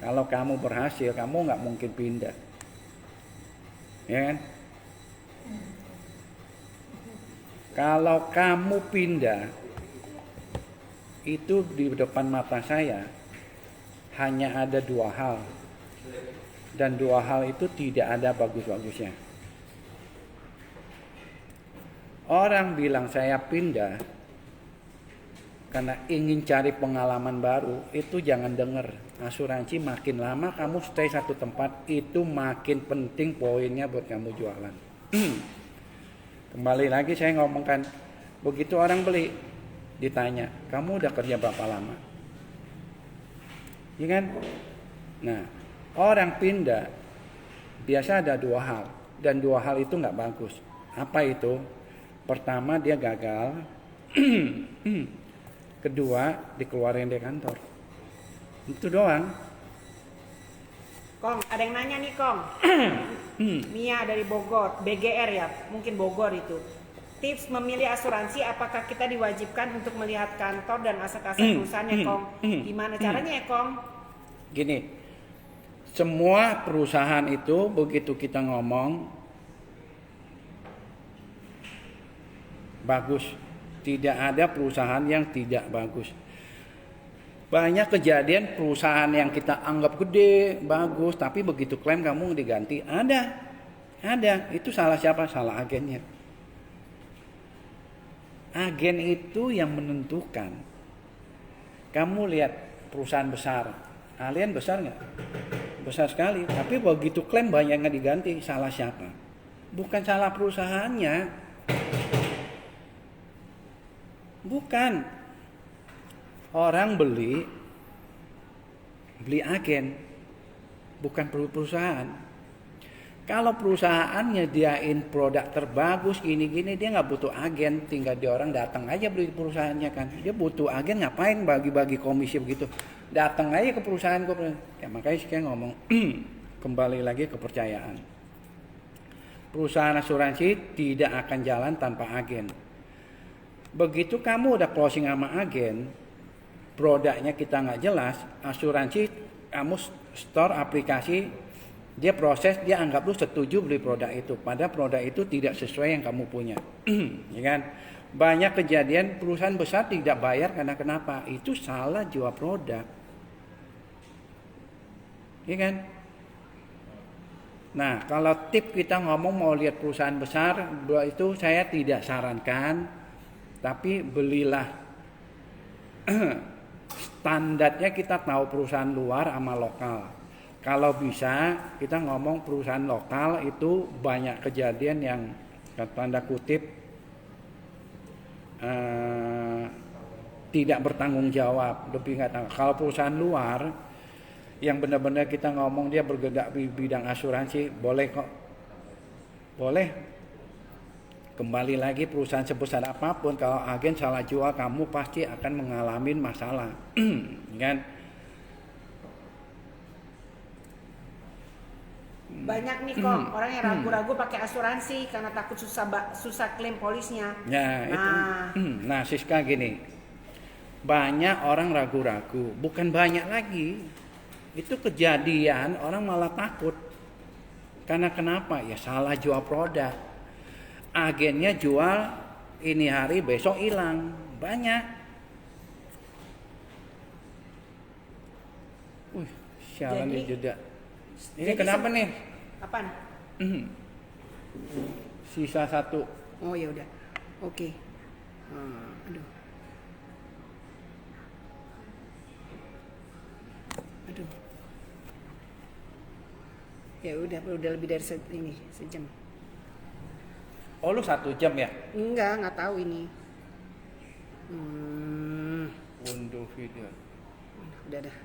Kalau kamu berhasil, kamu nggak mungkin pindah, ya kan? Kalau kamu pindah, itu di depan mata saya hanya ada 2 hal. Dan 2 hal itu tidak ada bagus-bagusnya. Orang bilang saya pindah karena ingin cari pengalaman baru, itu jangan dengar. Asuransi makin lama kamu stay satu tempat, itu makin penting poinnya buat kamu jualan. Kembali lagi saya ngomongkan, begitu orang beli, ditanya, kamu udah kerja berapa lama? Ya kan? Nah, orang pindah, biasa ada 2 hal. Dan 2 hal itu nggak bagus. Apa itu? Pertama, dia gagal. Kedua, dikeluarin dari kantor. Itu doang. Kong, ada yang nanya nih Kong. Mia dari Bogor, BGR ya, mungkin Bogor itu. Tips memilih asuransi, apakah kita diwajibkan untuk melihat kantor dan aset-aset perusahaannya Kong? Gimana caranya ya Kong? Gini, semua perusahaan itu begitu kita ngomong bagus. Tidak ada perusahaan yang tidak bagus. Banyak kejadian perusahaan yang kita anggap gede, bagus, tapi begitu klaim kamu diganti. Ada. Itu salah siapa? Salah agennya. Agen itu yang menentukan. Kamu lihat perusahaan besar. Kalian besar nggak? Besar sekali. Tapi begitu klaim banyak yang diganti. Salah siapa? Bukan salah perusahaannya. Bukan. Orang beli agen, bukan perusahaan. Kalau perusahaan nyediain produk terbagus gini-gini, dia nggak butuh agen, tinggal dia orang datang aja beli perusahaannya kan. Dia butuh agen ngapain bagi-bagi komisi begitu? Datang aja ke perusahaan. Ya makanya saya ngomong kembali lagi kepercayaan. Perusahaan asuransi tidak akan jalan tanpa agen. Begitu kamu udah closing sama agen, produknya kita nggak jelas, asuransi kamu store aplikasi, dia proses, dia anggap lu setuju beli produk itu, padahal produk itu tidak sesuai yang kamu punya. Ya kan? Banyak kejadian perusahaan besar tidak bayar karena kenapa? Itu salah jual produk. Ya kan? Nah, kalau tip kita ngomong mau lihat perusahaan besar, itu saya tidak sarankan, tapi belilah. Standarnya kita tahu perusahaan luar sama lokal. Kalau bisa kita ngomong perusahaan lokal itu banyak kejadian yang tanda kutip tidak bertanggung jawab, lebih nggak tanggung. Kalau perusahaan luar yang benar-benar kita ngomong dia bergerak di bidang asuransi, boleh kok, boleh. Kembali lagi perusahaan sebesar apapun, kalau agen salah jual, kamu pasti akan mengalami masalah, kan? Banyak nih kok orang yang ragu-ragu pakai asuransi karena takut susah klaim polisnya. Ya, itu. Nah, Siska gini, banyak orang ragu-ragu, bukan banyak lagi. Itu kejadian orang malah takut. Karena kenapa? Ya salah jual produk. Agennya jual ini hari, besok hilang. Banyak. Sialan nih jeda. Ini kenapa nih? Apaan? Sisa 1. Oh ya udah. Oke. Aduh. Aduh. Ya udah lebih dari sejam. Oh, lu 1 jam ya? Nggak tahu ini. Unduh video. Udah dah.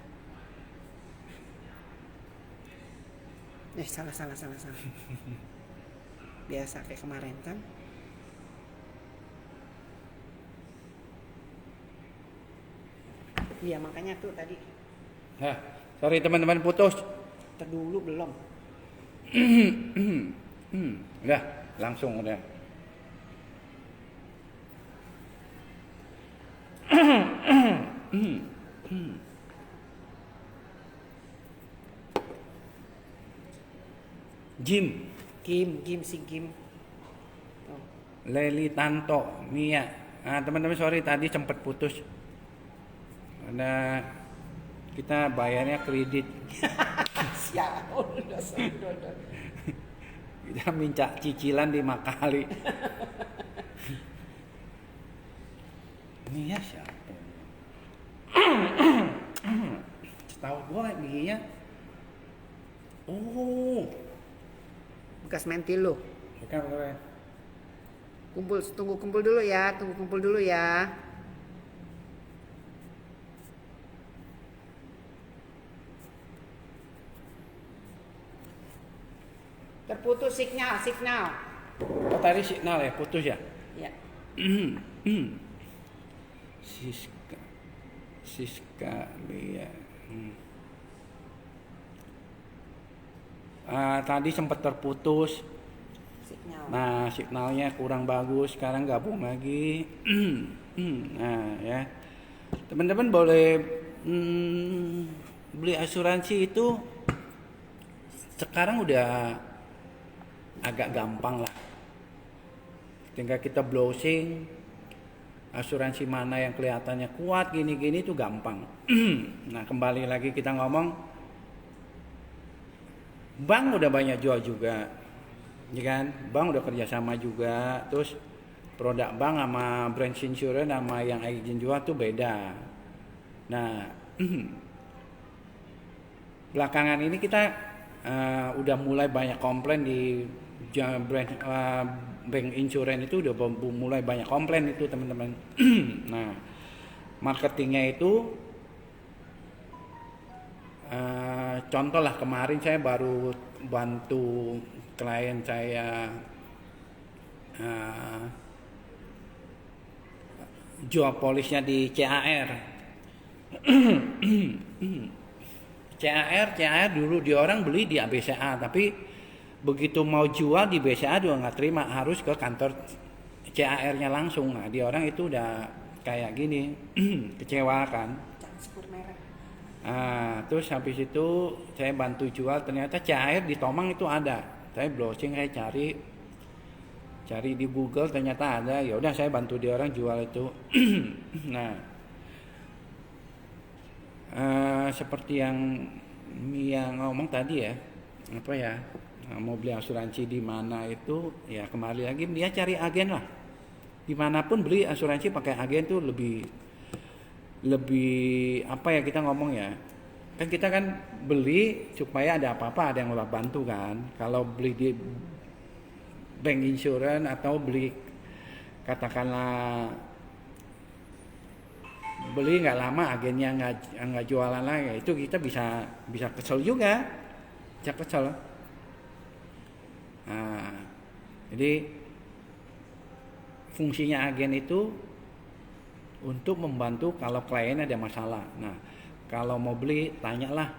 Salah. Biasa kayak kemarin kan. Iya makanya tuh tadi. Nah, sorry teman-teman putus. Terdulu belum. Udah, langsung udah. Kim. Oh. Leli Tanto, Mia. Teman-teman sorry tadi sempat putus. Ada kita bayarnya kredit. Siap, udah. Kita minta cicilan 5 kali. Mia siapa? Tahu gue Mia. Oh. Bekas mentil lo. Bukan. Tunggu kumpul dulu ya. Terputus signal. Oh, tadi signal ya, putus ya? Ya. Siska Mia. Tadi sempat terputus. Signal. Nah, signalnya kurang bagus. Sekarang gabung lagi. Nah, ya. Teman-teman boleh beli asuransi itu sekarang udah agak gampang lah. Tinggal kita browsing asuransi mana yang kelihatannya kuat gini-gini itu gampang. Nah, kembali lagi kita ngomong bank udah banyak jual juga, ya kan? Bank udah kerjasama juga. Terus produk bank sama brand insurance sama yang agent jual tuh beda. Nah, belakangan ini kita udah mulai banyak komplain di bank insurance itu udah mulai banyak komplain itu teman-teman. Nah, marketingnya itu contoh lah kemarin saya baru bantu klien saya jual polisnya di CAR. CAR dulu di orang beli di ABCA, tapi begitu mau jual di BCA juga nggak terima, harus ke kantor CAR-nya langsung. Nah, di orang itu udah kayak gini, kecewa kan. Terus habis itu saya bantu jual, ternyata CAR di Tomang itu ada. Saya browsing, saya cari di Google, ternyata ada. Ya udah saya bantu dia orang jual itu. Nah, seperti yang Mia ngomong tadi ya, apa ya, mau beli asuransi di mana itu ya kembali lagi dia cari agen lah. Dimanapun beli asuransi pakai agen tuh lebih apa ya kita ngomong ya, kan kita kan beli supaya ada apa-apa ada yang bantu kan. Kalau beli di bank insurance atau beli katakanlah beli nggak lama agennya nggak jualan lagi, itu kita bisa kesel juga, bisa kesel. Nah, jadi fungsinya agen itu untuk membantu kalau klien ada masalah. Nah, kalau mau beli tanyalah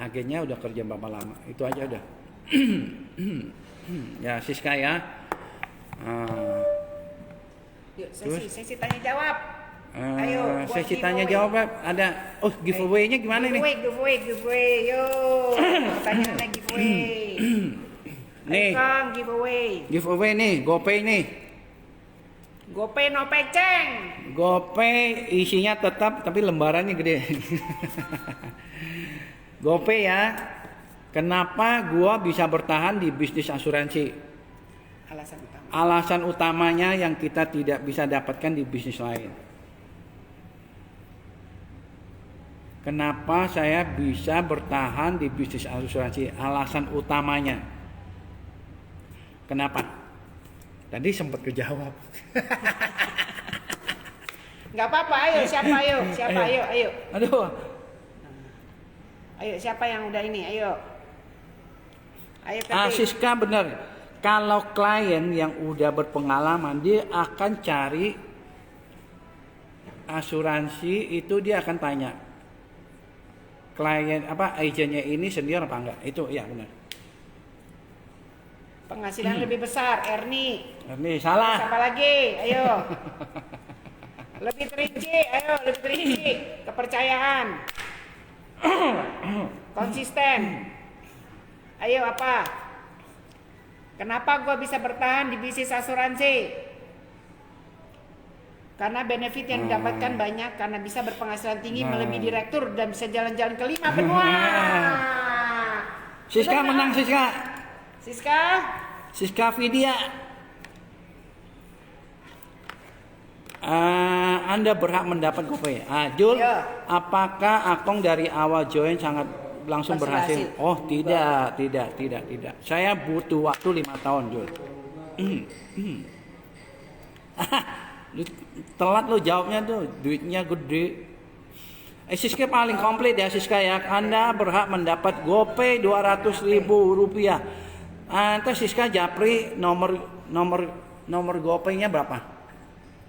agennya udah kerja berapa lama, itu aja udah. Ya Siska ya. Yuk, sesi tanya jawab. Ayo, buat sesi tanya giveaway. jawab ada. Oh, giveaway-nya gimana nih? Giveaway. Yuk, pertanyaannya giveaway. Nih, Kang, giveaway. giveaway nih, GoPay nih. GoPay no peceng. GoPay isinya tetap tapi lembarannya gede. GoPay ya. Kenapa gua bisa bertahan di bisnis asuransi? Alasan utama. Alasan utamanya yang kita tidak bisa dapatkan di bisnis lain. Kenapa saya bisa bertahan di bisnis asuransi? Alasan utamanya. Kenapa? Tadi sempat kejawab. Nggak apa-apa, ayo siapa ayo. Aduh. Ayo siapa yang udah ini, ayo. Ayo ketik. Siska benar. Kalau klien yang udah berpengalaman, dia akan cari asuransi itu, dia akan tanya klien agennya ini senior apa enggak. Itu ya benar. Penghasilan lebih besar, Ernie. Ini salah. Siapa lagi? Ayo. Lebih terinci. Kepercayaan. Konsisten. Ayo apa? Kenapa gue bisa bertahan di bisnis asuransi? Karena benefit yang didapatkan banyak, karena bisa berpenghasilan tinggi melebihi direktur dan bisa jalan-jalan ke 5 benua. Siska menang, Siska Vidya. Anda berhak mendapat GoPay. Jul, Ya. apakah Akong dari awal join sangat langsung berhasil? Oh, tidak. Saya butuh waktu 5 tahun, Jul. Telat lo jawabnya tuh, duitnya gede. Siska paling komplit ya Siska ya. Anda berhak mendapat GoPay 200.000 rupiah. Terus Siska japri nomor GoPay-nya berapa?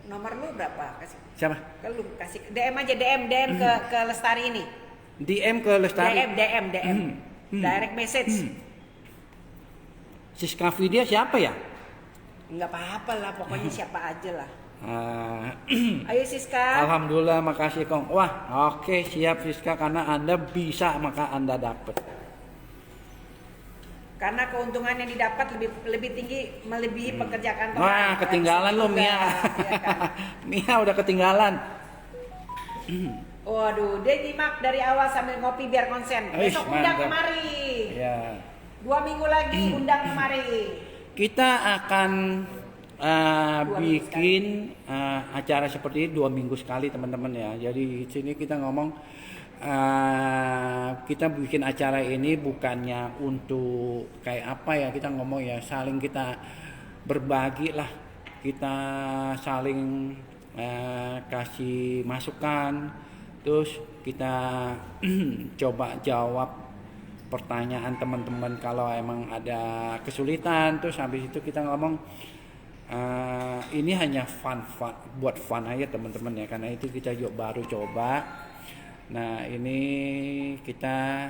Nomor lu berapa? Kasih. Siapa? Ke lu kasih DM aja DM ke Lestari ini. DM ke Lestari. DM. Direct message. Siska Vidya siapa ya? Enggak apa-apa lah, pokoknya siapa aja lah. Ah, Ayo Siska. Alhamdulillah, makasih Kong. Wah, oke siap Siska, karena Anda bisa maka Anda dapat. Karena keuntungan yang didapat lebih tinggi melebihi pekerja kantor. Wah, ketinggalan lo Mia. Ya kan? Mia udah ketinggalan. Waduh, dia nyimak dari awal sambil ngopi biar konsen. Besok undang mantap. kemari. Ya. 2 minggu lagi undang kemari. Kita akan bikin acara seperti ini 2 minggu sekali teman-teman ya. Jadi di sini kita ngomong, kita bikin acara ini bukannya untuk kayak apa ya, kita ngomong ya saling kita berbagi lah, kita saling kasih masukan, terus kita coba jawab pertanyaan teman-teman kalau emang ada kesulitan. Terus habis itu kita ngomong, ini hanya fun buat fun aja teman-teman ya, karena itu kita juga baru coba. Nah ini kita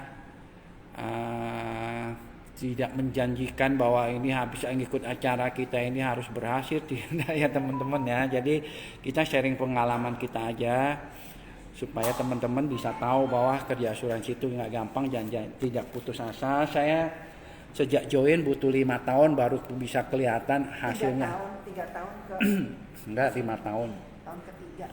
tidak menjanjikan bahwa ini habis ngikut acara kita ini harus berhasil, tidak ya teman-teman ya. Jadi kita sharing pengalaman kita aja supaya teman-teman bisa tahu bahwa kerja asuransi itu nggak gampang, jangan tidak putus asa. Saya sejak join butuh 5 tahun baru bisa kelihatan hasilnya. 3 tahun ke Enggak, 5 tahun. tahun ketiga.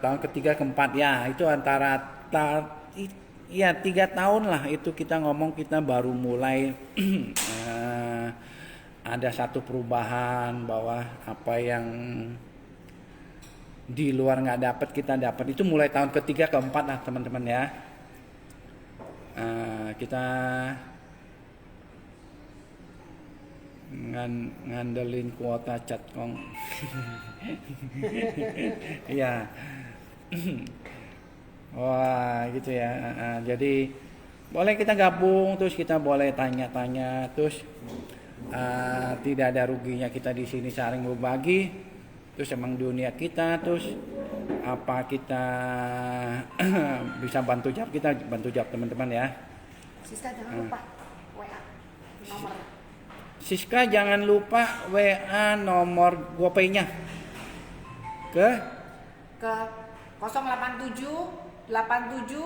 Tahun ketiga keempat ya, itu antara 3 tahun lah itu kita ngomong, kita baru mulai ada satu perubahan bahwa apa yang di luar nggak dapat kita dapat, itu mulai tahun ketiga keempat lah teman-teman ya. Kita ngandelin kuota chat Kong. Iya. Wah gitu ya. Jadi boleh kita gabung, terus kita boleh tanya-tanya, terus tidak ada ruginya kita di sini saling berbagi. Terus emang dunia kita, terus apa kita bisa bantu jawab teman-teman ya. Siska jangan lupa WA nomor. Siska jangan lupa WA nomor GoPay-nya ke 087 87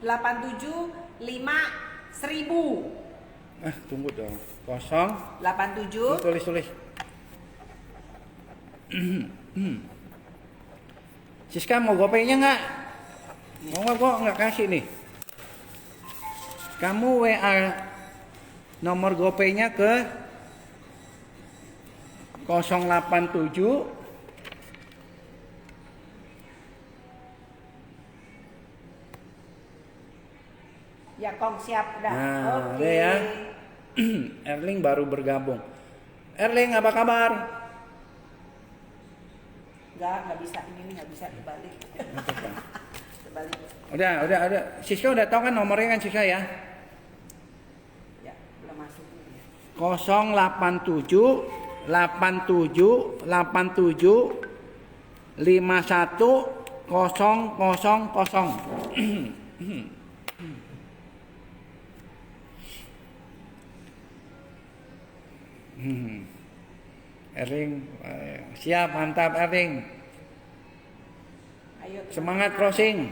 87 5 1000. Tunggu dong. 87 tulis. Siska mau GoPay-nya nggak? Mau nggak? Gua nggak kasih nih. Kamu WA nomor GoPay-nya ke 087 ya Kong, siap udah. Nah, Oke. udah ya. Erling baru bergabung. Erling apa kabar? Nggak bisa, ini nggak bisa dibalik. Dibalik. Udah. Siska udah tahu kan nomornya kan Siska ya? Ya, udah masuk. 087 87 87 51 000. Erling, siap, mantap Erling. Ayo. Semangat crossing.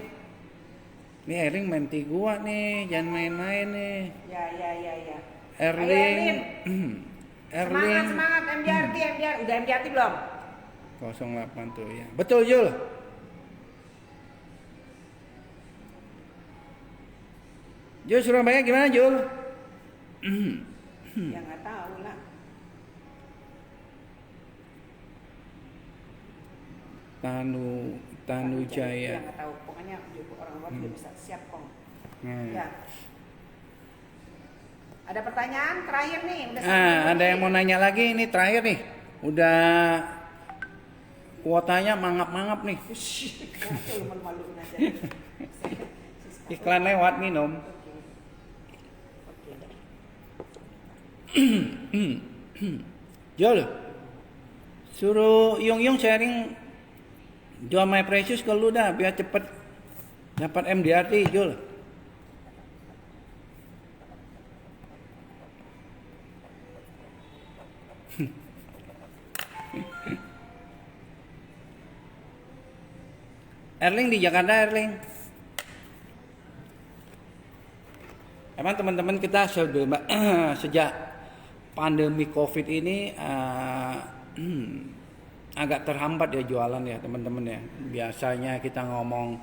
Nih Erling main gua nih, jangan main-main nih. Ya. Erling. Erling. Semangat MDRT. Udah MDRT belum? 08 tuh ya. Betul Jul. Jul Surabaya gimana Jul? Ya nggak tahu lah. Tanu Jaya. Ya nggak tahu. Pokoknya orang luar juga bisa. Siap Kong. Ya. Ada pertanyaan terakhir nih. Udah Ada yang mau nanya lagi ini terakhir nih. Udah kuotanya mangap-mangap nih. Malu-maluin aja. Iklan lewat minum. Jol, suruh Yung sharing jual My Precious ke lu dah biar cepet dapat MDRT Jol. Erling di Jakarta Erling. Emang teman-teman kita sejak pandemi COVID ini agak terhambat ya jualan ya teman-teman ya. Biasanya kita ngomong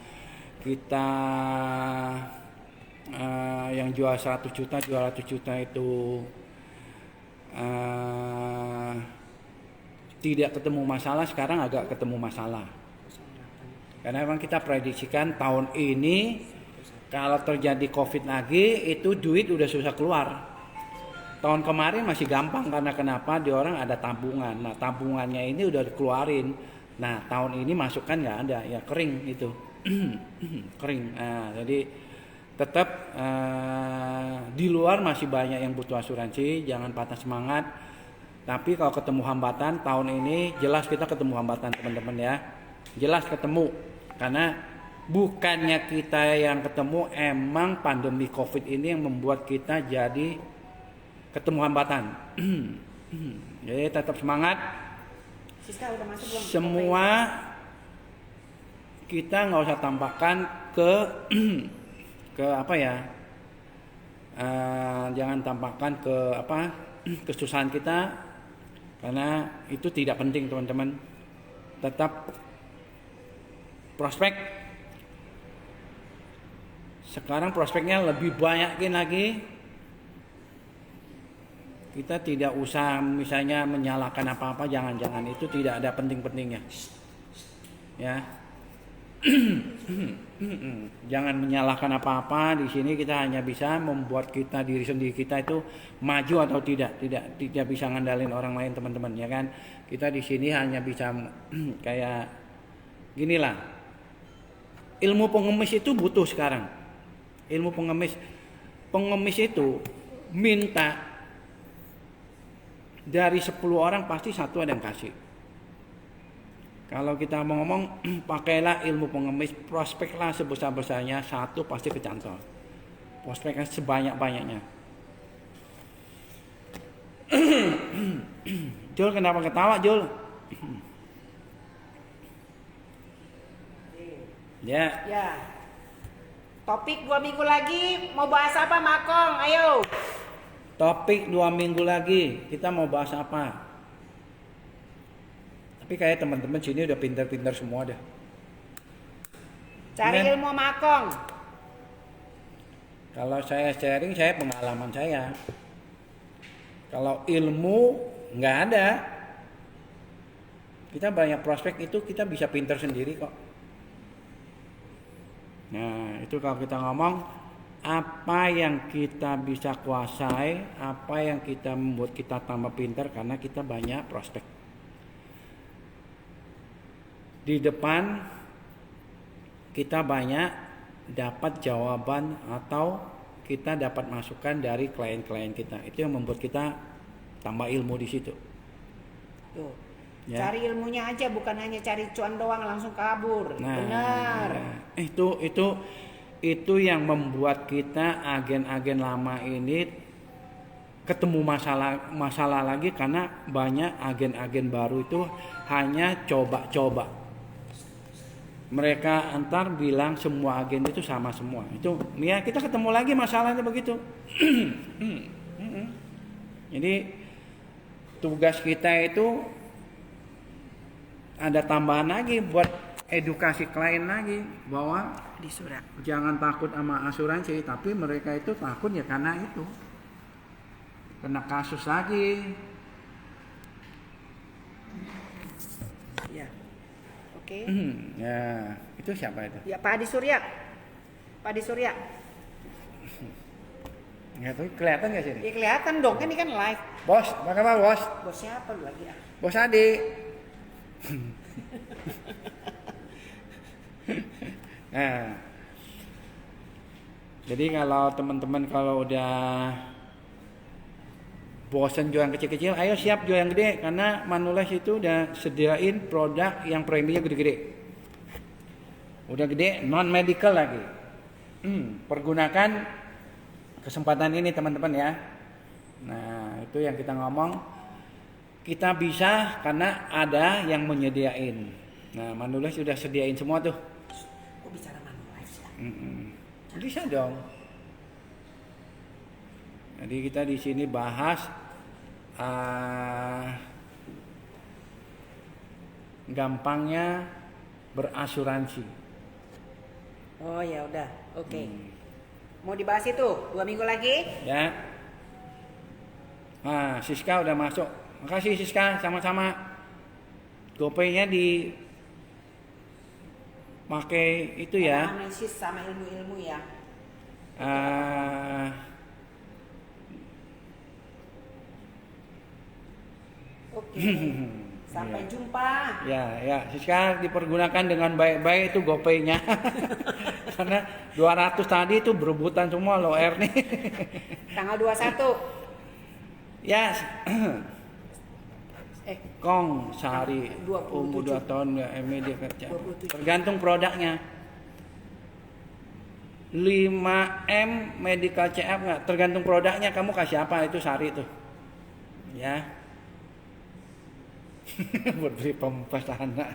kita yang jual 100 juta, 200 juta itu tidak ketemu masalah, sekarang agak ketemu masalah. Karena memang kita prediksikan tahun ini kalau terjadi COVID lagi itu duit udah susah keluar. Tahun kemarin masih gampang karena kenapa? Di orang ada tabungan. Nah tabungannya ini udah dikeluarin. Nah tahun ini masukan nggak ada, ya kering itu, kering. Nah, jadi tetap di luar masih banyak yang butuh asuransi. Jangan patah semangat. Tapi kalau ketemu hambatan tahun ini jelas kita ketemu hambatan teman-teman ya. Jelas ketemu karena bukannya kita yang ketemu, emang pandemi COVID ini yang membuat kita jadi ketemu hambatan. Jadi tetap semangat. Siska udah masuk belum? Semua kita nggak usah tampakkan ke apa ya? Jangan tampakkan ke apa kesusahan kita karena itu tidak penting teman-teman. Tetap prospek. Sekarang prospeknya lebih banyakin lagi. Kita tidak usah misalnya menyalahkan apa-apa, jangan-jangan itu tidak ada penting-pentingnya. Ya. Jangan menyalahkan apa-apa. Di sini kita hanya bisa membuat kita diri sendiri kita itu maju atau tidak bisa ngandalin orang lain, teman-teman, ya kan. Kita di sini hanya bisa kayak ginilah. Ilmu pengemis itu butuh sekarang. Ilmu pengemis itu minta dari 10 orang pasti satu ada yang kasih. Kalau kita mau ngomong, pakailah ilmu pengemis, prospeklah sebesar-besarnya, satu pasti kecantol. Prospeknya sebanyak-banyaknya. Jul, kenapa ketawa, Jul? Ya. Ya. Topik 2 minggu lagi mau bahas apa, Makong? Ayo. Topik 2 minggu lagi kita mau bahas apa? Tapi kayak teman-teman sini udah pintar-pintar semua dah. Cari Amen. ilmu Makong. Kalau saya sharing, saya pengalaman saya. Kalau ilmu nggak ada, kita banyak prospek itu kita bisa pintar sendiri kok. Nah, itu kalau kita ngomong apa yang kita bisa kuasai, apa yang kita membuat kita tambah pintar karena kita banyak prospek. Di depan kita banyak dapat jawaban atau kita dapat masukan dari klien-klien kita. Itu yang membuat kita tambah ilmu di situ. Tuh. Ya. Cari ilmunya aja, bukan hanya cari cuan doang langsung kabur. Nah, Benar. itu yang membuat kita agen-agen lama ini ketemu masalah lagi karena banyak agen-agen baru itu hanya coba-coba. Mereka antar bilang semua agen itu sama semua. Itu ya kita ketemu lagi masalahnya begitu. Jadi tugas kita itu ada tambahan lagi buat edukasi klien lagi bahwa Di surat. jangan takut sama asuransi, tapi mereka itu takut ya karena itu kena kasus lagi. Ya. Oke. Ya, itu siapa itu? Ya, Pak Adi Surya. Pak Adi Surya. Nggak tahu, kelihatan nggak sini? Ya kelihatan dong, kan ini kan live. Bos, apa kabar bos? Bos siapa lu lagi ya? Bos Adi. Nah, jadi kalau teman-teman kalau udah bosan jualan kecil-kecil, ayo siap jual yang gede karena Manulife itu udah sediain produk yang preminya gede-gede. Udah gede, non medical lagi. Pergunakan kesempatan ini teman-teman ya. Nah, itu yang kita ngomong. Kita bisa karena ada yang menyediain. Nah, Manulife sudah sediain semua tuh. Kok bicara Manulife ya? Bisa dong. Jadi kita di sini bahas gampangnya berasuransi. Oh ya udah, oke. Mau dibahas itu 2 minggu lagi? Ya. Nah, Siska udah masuk. Makasih Siska, sama-sama. GoPay-nya di pakai itu ya. Analisis sama ilmu-ilmu ya. Oke. Sampai jumpa. Ya, Siska dipergunakan dengan baik-baik itu GoPay-nya. Karena 200 tadi itu berebutan semua loh nih. Tanggal 21. Ya. Kong sehari 27. umur 2 tahun ya dia kerja. 27. Tergantung produknya. 5M medical check up nggak? Tergantung produknya kamu kasih apa itu sehari itu. Ya. Buat beli pempas anak.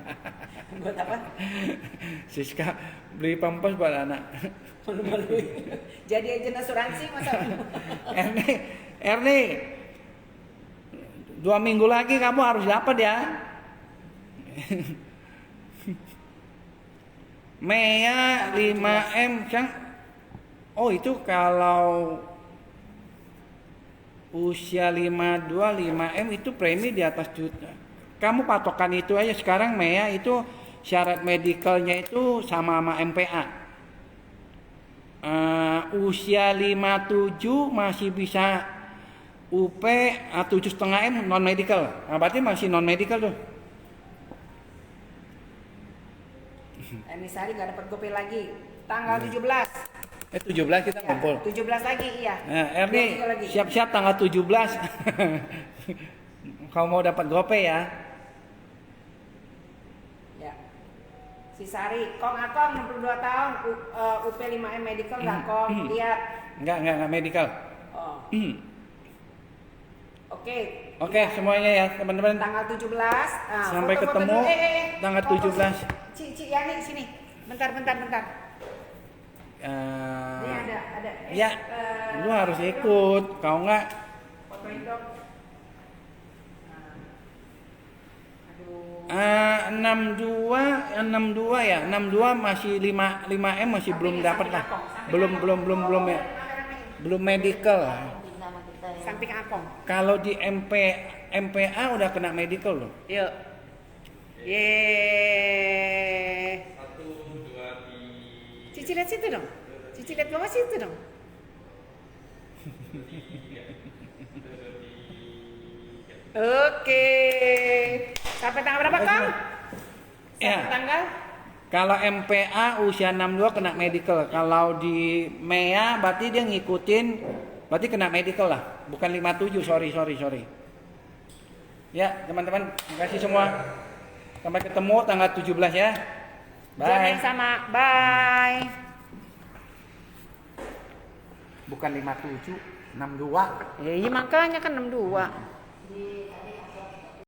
Buat apa? Siska beli pempas buat anak. Malu-maluin. Jadi agen asuransi masa? Erni 2 minggu lagi kamu harus dapat ya. Mea 5M kan. Oh itu kalau usia 52 5M itu premi di atas juta. Kamu patokan itu aja sekarang Mea itu syarat medikalnya itu sama MPA. Usia 57 masih bisa UP 7,5 M non medical. Nah, berarti masih non medical tuh. Sari nggak dapat GoPay lagi. Tanggal 17. 17 kita kumpul. 17 lagi iya. Nah, Erni siap-siap tanggal 17. Kau mau dapat GoPay ya? Ya. Si Sari, Kong Akong 62 tahun, UP 5M medical nggak Kong? Lihat. Enggak medical. Oh. Oke. Oke, semuanya ya, teman-teman. Tanggal 17. Sampai ketemu tanggal 17. Ci Yani sini. Bentar. Ini ada. Ya, lu harus ikut. Kau enggak? Fotoin dong. Aduh. 62 ya. 62 masih 5M masih belum dapat lah. Belum ya. Belum medical. Samping Akong. Kalau di MPA udah kena medical loh. Yuk. Yeay. Cici lihat situ dong. Cici lihat bawah situ dong. Oke. Sampai tanggal berapa Kang? Ya. Tanggal? Kalau MPA usia 62 kena medical. Kalau di MEA berarti dia ngikutin, berarti kena medical lah. Bukan 57, sorry. Ya teman-teman, terima kasih semua. Sampai ketemu tanggal 17 ya. Jam yang sama. Bye. Bukan 57, 62. Iya makanya kan 62.